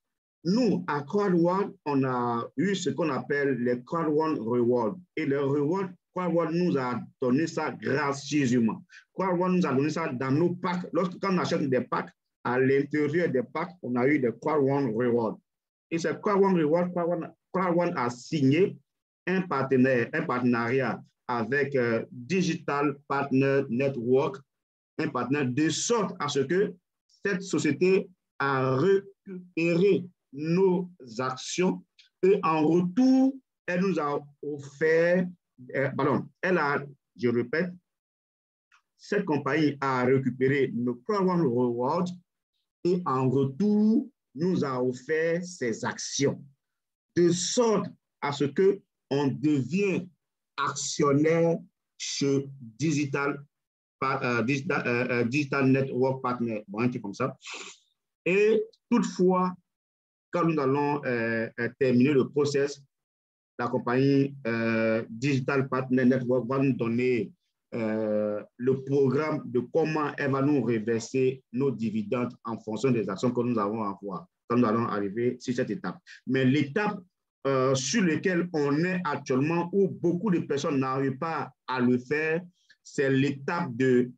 nous, à Crowd1, on a eu ce qu'on appelle les Crowd1 Rewards. Et les rewards, Crowd1 nous a donné ça gracieusement. Crowd1 nous a donné ça dans nos packs. Lorsqu'on achète des packs, à l'intérieur des packs, on a eu des Crowd1 Rewards. Et ces Crowd1 Rewards, Crowd1 a signé un partenariat avec Digital Partner Network, un partenaire de sorte à ce que cette société a récupéré nos actions et en retour, elle nous a offert, je répète, cette compagnie a récupéré nos Crowd Rewards et en retour, nous a offert ses actions, de sorte à ce qu'on devient actionnaire chez Digital Network Partner, bon, un truc comme ça. Et toutefois, quand nous allons terminer le process, la compagnie Digital Partner Network va nous donner le programme de comment elle va nous reverser nos dividendes en fonction des actions que nous avons à voir quand nous allons arriver sur cette étape. Mais l'étape sur laquelle on est actuellement, où beaucoup de personnes n'arrivent pas à le faire, c'est l'étape de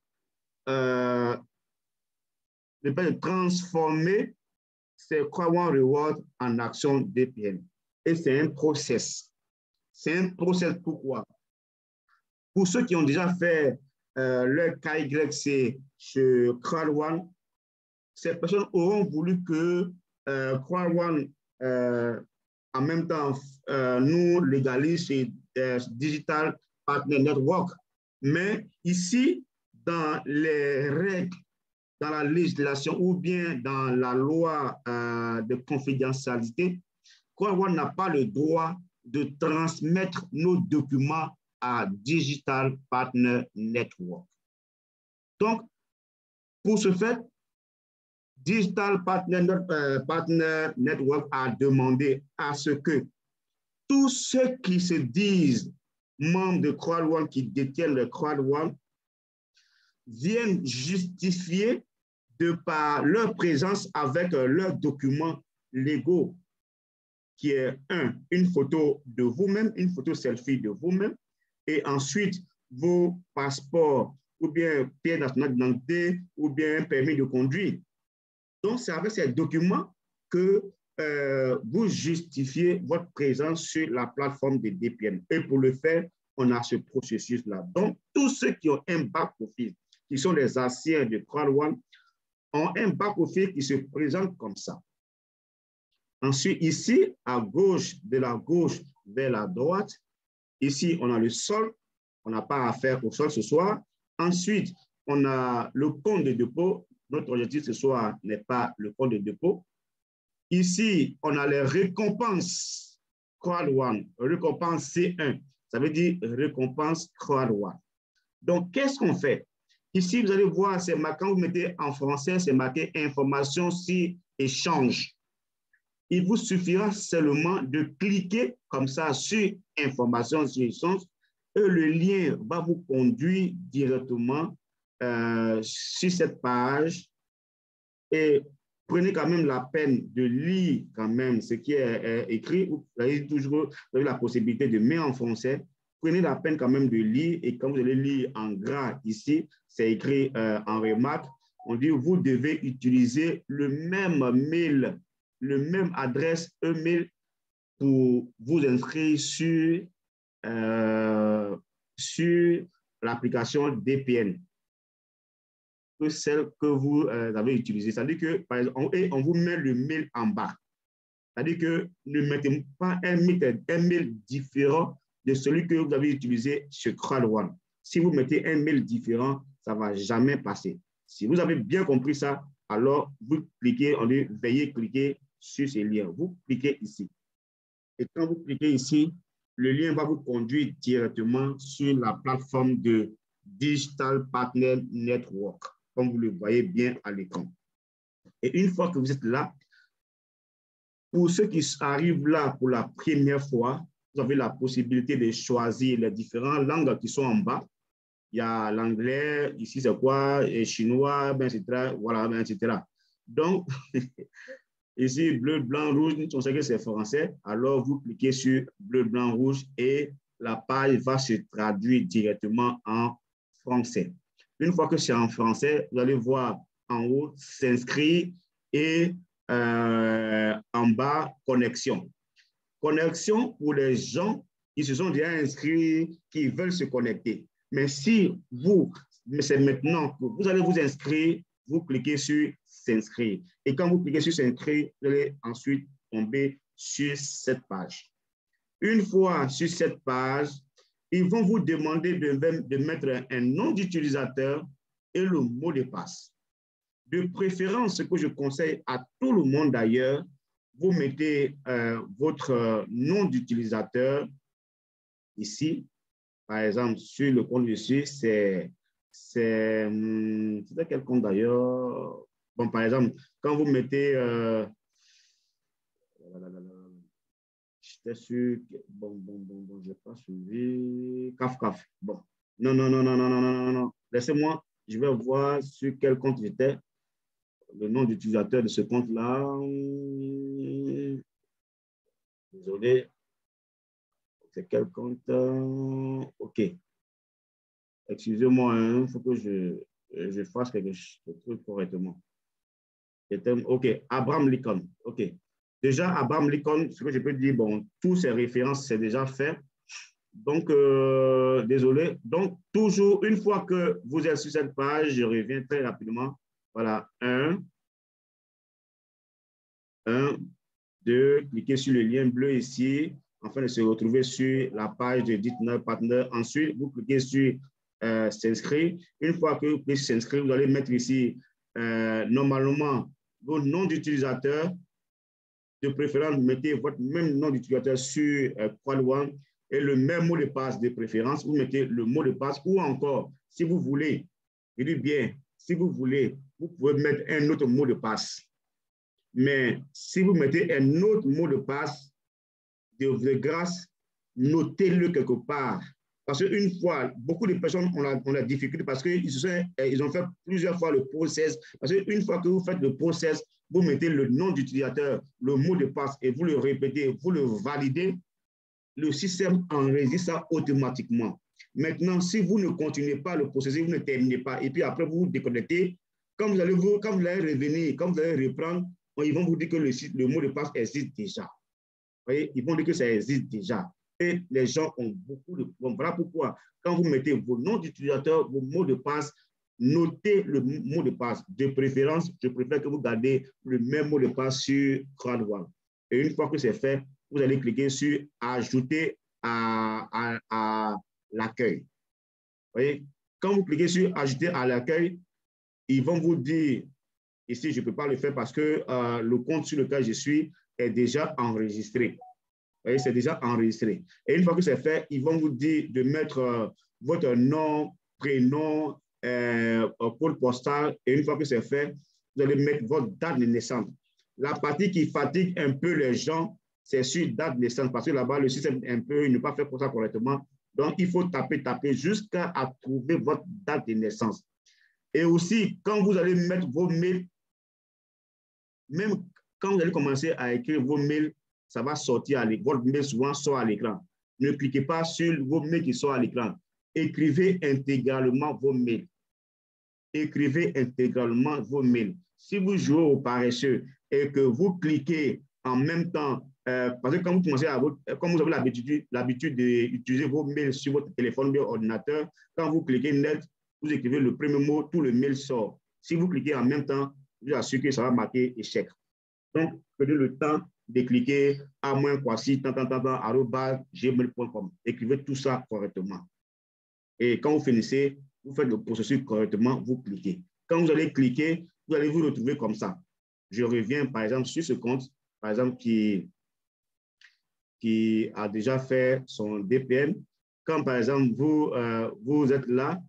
transformer ces Crowd Rewards en actions DPN. Et c'est un process. C'est un process pourquoi? Pour ceux qui ont déjà fait leur KYC chez CrowdOne, ces personnes auront voulu que CrowdOne, en même temps, nous légalise chez Digital Partner Network. Mais ici, dans les règles, dans la législation ou bien dans la loi de confidentialité, CrowdOne n'a pas le droit de transmettre nos documents à Digital Partner Network. Donc, pour ce fait, Digital Partner Network a demandé à ce que tous ceux qui se disent membres de CrowdOne, qui détiennent le CrowdOne, viennent justifier de par leur présence avec leurs documents légaux, qui est une photo de vous-même, une photo selfie de vous-même, et ensuite vos passeports ou bien pièce nationale d'identité ou bien un permis de conduire. Donc, c'est avec ces documents que vous justifiez votre présence sur la plateforme de DPN. Et pour le faire, on a ce processus-là. Donc, tous ceux qui ont un back-office, qui sont les anciens de CrowdOne, ont un back-office qui se présente comme ça. Ensuite, ici, à gauche, de la gauche vers la droite, ici, on a le sol. On n'a pas à faire au sol ce soir. Ensuite, on a le compte de dépôt. Notre objectif ce soir n'est pas le compte de dépôt. Ici, on a les récompenses CrowdOne, récompense C1. Ça veut dire récompense CrowdOne. Donc, qu'est-ce qu'on fait? Ici, vous allez voir, c'est marqué, quand vous mettez en français, c'est marqué information sur échange. Il vous suffira seulement de cliquer comme ça sur information sur échange et le lien va vous conduire directement sur cette page et prenez quand même la peine de lire quand même ce qui est écrit. Vous avez toujours la possibilité de mettre en français. Prenez la peine quand même de lire et quand vous allez lire en gras ici, c'est écrit en remarque, on dit vous devez utiliser le même mail, le même adresse email pour vous inscrire sur l'application DPN que celle que vous avez utilisée. C'est-à-dire que, par exemple, on vous met le mail en bas. C'est-à-dire que ne mettez pas un mail différent de celui que vous avez utilisé chez CrowdOne. Si vous mettez un mail différent, ça ne va jamais passer. Si vous avez bien compris ça, alors vous cliquez, on dit veuillez cliquer sur ce lien. Vous cliquez ici. Et quand vous cliquez ici, le lien va vous conduire directement sur la plateforme de Digital Partner Network, comme vous le voyez bien à l'écran. Et une fois que vous êtes là, pour ceux qui arrivent là pour la première fois, vous avez la possibilité de choisir les différentes langues qui sont en bas. Il y a l'anglais, ici c'est quoi, et chinois, ben, etc. Voilà, ben, etc. Donc, ici, bleu, blanc, rouge, on sait que c'est français. Alors, vous cliquez sur bleu, blanc, rouge et la page va se traduire directement en français. Une fois que c'est en français, vous allez voir en haut, s'inscrire et en bas, connexion. Connexion pour les gens qui se sont déjà inscrits, qui veulent se connecter. Mais si c'est maintenant que vous allez vous inscrire, vous cliquez sur s'inscrire. Et quand vous cliquez sur s'inscrire, vous allez ensuite tomber sur cette page. Une fois sur cette page, ils vont vous demander de mettre un nom d'utilisateur et le mot de passe. De préférence, ce que je conseille à tout le monde d'ailleurs, vous mettez votre nom d'utilisateur ici. Par exemple, sur le compte dessus, c'est quel compte d'ailleurs? Bon, par exemple, quand vous mettez... j'étais sûr... Bon, je n'ai pas suivi... Caf. Bon. Non. Laissez-moi, je vais voir sur quel compte j'étais. Le nom d'utilisateur de ce compte-là. Désolé. C'est quel compte? OK. Excusez-moi, il faut que je fasse quelque chose correctement. OK, Abraham Lincoln. OK. Déjà, Abraham Lincoln, ce que je peux dire, bon, toutes ces références, c'est déjà fait. Donc, désolé. Donc, toujours, une fois que vous êtes sur cette page, je reviens très rapidement. Voilà, 1, 2, cliquez sur le lien bleu ici, afin de se retrouver sur la page de Dites-nous Partner. Ensuite, vous cliquez sur s'inscrire. Une fois que vous cliquez sur s'inscrire, vous allez mettre ici, normalement, vos noms d'utilisateur. De préférence, vous mettez votre même nom d'utilisateur sur Quad One et le même mot de passe de préférence. Vous mettez le mot de passe ou encore, si vous voulez, je dis bien, si vous voulez, vous pouvez mettre un autre mot de passe. Mais si vous mettez un autre mot de passe, de grâce, notez-le quelque part. Parce qu'une fois, beaucoup de personnes ont la difficulté parce qu'ils ont fait plusieurs fois le process. Parce qu'une fois que vous faites le process, vous mettez le nom d'utilisateur, le mot de passe et vous le répétez, vous le validez, le système enregistre ça automatiquement. Maintenant, si vous ne continuez pas le processus, vous ne terminez pas, et puis après vous vous déconnectez, quand vous allez revenir, quand vous allez reprendre, ils vont vous dire que le mot de passe existe déjà. Vous voyez, ils vont dire que ça existe déjà. Et les gens ont beaucoup de problèmes. Voilà pourquoi, quand vous mettez vos noms d'utilisateurs, vos mots de passe, notez le mot de passe. De préférence, je préfère que vous gardez le même mot de passe sur CrowdOne. Et une fois que c'est fait, vous allez cliquer sur « Ajouter à l'accueil ». Vous voyez, quand vous cliquez sur « Ajouter à l'accueil », ils vont vous dire, ici, je ne peux pas le faire parce que le compte sur lequel je suis est déjà enregistré. Vous voyez, c'est déjà enregistré. Et une fois que c'est fait, ils vont vous dire de mettre votre nom, prénom, code postal. Et une fois que c'est fait, vous allez mettre votre date de naissance. La partie qui fatigue un peu les gens, c'est sur date de naissance, parce que là-bas, le système un peu, il n'est pas fait pour ça correctement. Donc, il faut taper jusqu'à trouver votre date de naissance. Et aussi, quand vous allez mettre vos mails, même quand vous allez commencer à écrire vos mails, ça va sortir à l'écran. Votre mail souvent sort à l'écran. Ne cliquez pas sur vos mails qui sortent à l'écran. Écrivez intégralement vos mails. Écrivez intégralement vos mails. Si vous jouez au paresseux et que vous cliquez en même temps, parce que quand vous commencez comme vous avez l'habitude d'utiliser vos mails sur votre téléphone ou ordinateur, quand vous cliquez net, vous écrivez le premier mot, tout le mail sort. Si vous cliquez en même temps, je vous assure que ça va marquer échec. Donc, prenez le temps de cliquer @gmail.com. Écrivez tout ça correctement. Et quand vous finissez, vous faites le processus correctement, vous cliquez. Quand vous allez cliquer, vous allez vous retrouver comme ça. Je reviens, par exemple, sur ce compte, par exemple, qui a déjà fait son DPN. Quand, par exemple, vous êtes là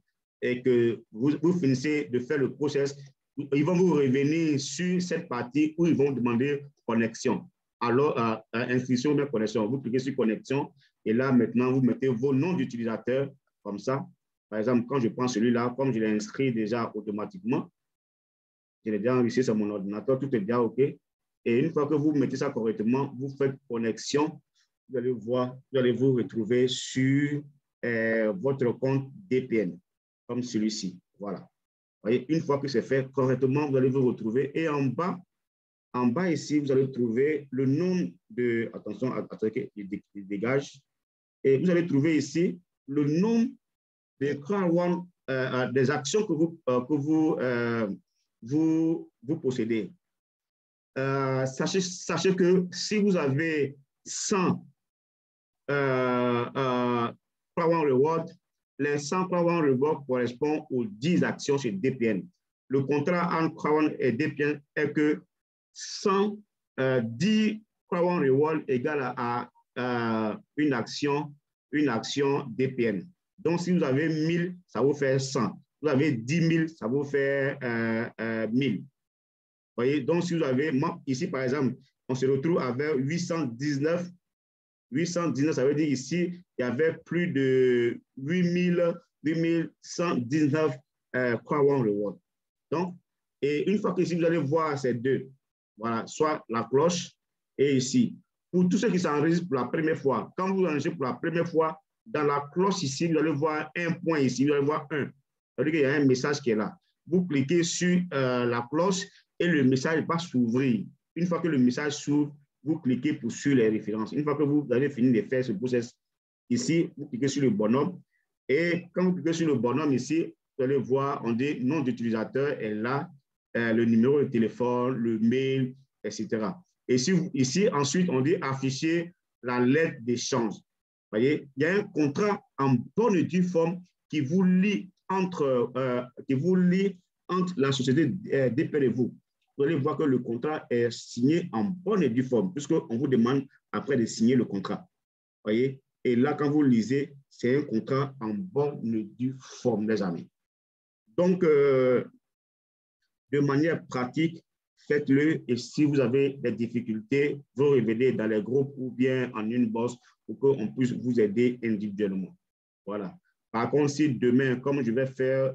et que vous finissez de faire le process, ils vont vous revenir sur cette partie où ils vont demander connexion. Alors, inscription de connexion. Vous cliquez sur connexion et là, maintenant, vous mettez vos noms d'utilisateurs comme ça. Par exemple, quand je prends celui-là, comme je l'ai inscrit déjà automatiquement, je l'ai déjà enregistré sur mon ordinateur, tout est bien OK. Et une fois que vous mettez ça correctement, vous faites connexion, vous allez voir, vous allez vous retrouver sur votre compte DPN, comme celui-ci. Voilà. Voyez, une fois que c'est fait correctement, vous allez vous retrouver. Et en bas ici, vous allez trouver le nom de... Attention, attendez, il dégage. Et vous allez trouver ici le nom des CrowdOne, des actions que vous possédez. Sachez que si vous avez 100 Crown Reward. Les 100 Crown Reward correspondent aux 10 actions chez DPN. Le contrat entre Crown et DPN est que 10 Crown Reward égale à une action DPN. Donc, si vous avez 1000, ça vous fait 100. Vous avez 10 000, ça vous fait 1000. Vous voyez, donc si vous avez, ici par exemple, on se retrouve avec 819. 819, ça veut dire ici, il y avait plus de 8119 Crown Reward. Donc, et une fois que ici, vous allez voir ces deux, voilà, soit la cloche et ici. Pour tous ceux qui s'enregistrent pour la première fois, quand vous enregistrez pour la première fois, dans la cloche ici, vous allez voir un point ici, vous allez voir 1. Ça veut dire qu'il y a un message qui est là. Vous cliquez sur la cloche et le message va s'ouvrir. Une fois que le message s'ouvre, vous cliquez pour suivre les références. Une fois que vous avez fini de faire ce process ici, vous cliquez sur le bonhomme. Et quand vous cliquez sur le bonhomme ici, vous allez voir, on dit nom d'utilisateur est là, le numéro de téléphone, le mail, etc. Et ici, ensuite, on dit afficher la lettre d'échange. Vous voyez, il y a un contrat en bonne et due forme qui vous lie entre la société DPN et vous. Vous allez voir que le contrat est signé en bonne et due forme, puisqu'on vous demande après de signer le contrat. Vous voyez? Et là, quand vous lisez, c'est un contrat en bonne et due forme, les amis. Donc, de manière pratique, faites-le. Et si vous avez des difficultés, vous révélez dans les groupes ou bien en une bosse pour qu'on puisse vous aider individuellement. Voilà. Par contre, si demain, comme je vais faire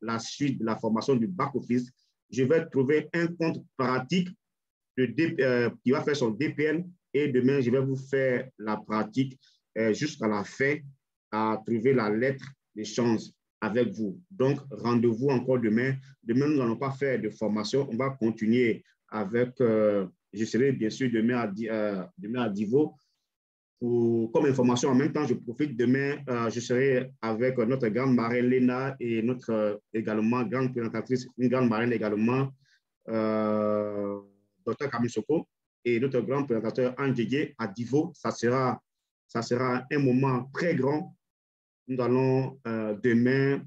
la suite de la formation du back-office, je vais trouver un compte pratique qui va faire son DPN et demain, je vais vous faire la pratique jusqu'à la fin à trouver la lettre d'échange avec vous. Donc, rendez-vous encore demain. Demain, nous n'allons pas faire de formation. On va continuer avec, je serai bien sûr demain à Divo. Comme information, en même temps, je profite demain, je serai avec notre grande marraine Léna et notre également grande présentatrice, une grande marraine également, Dr Kamisoko, et notre grand présentateur Andjégué à Divo. Ça sera un moment très grand. Nous allons demain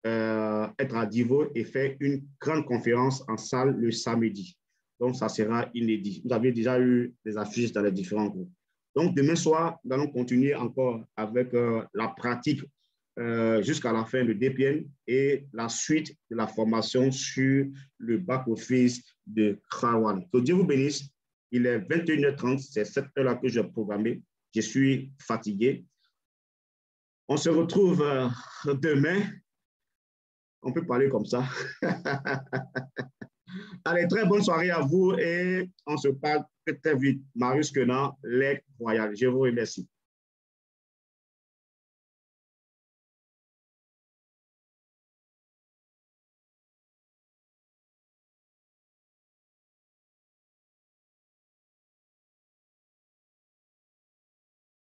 être à Divo et faire une grande conférence en salle le samedi. Donc, ça sera inédit. Vous avez déjà eu des affiches dans les différents groupes. Donc, demain soir, nous allons continuer encore avec la pratique jusqu'à la fin de DPN et la suite de la formation sur le back-office de Crown. Que Dieu vous bénisse. Il est 21h30, c'est cette heure-là que j'ai programmé. Je suis fatigué. On se retrouve demain. On peut parler comme ça. Allez, très bonne soirée à vous et on se parle très vite. Marius Quenard, Lec Royal. Je vous remercie.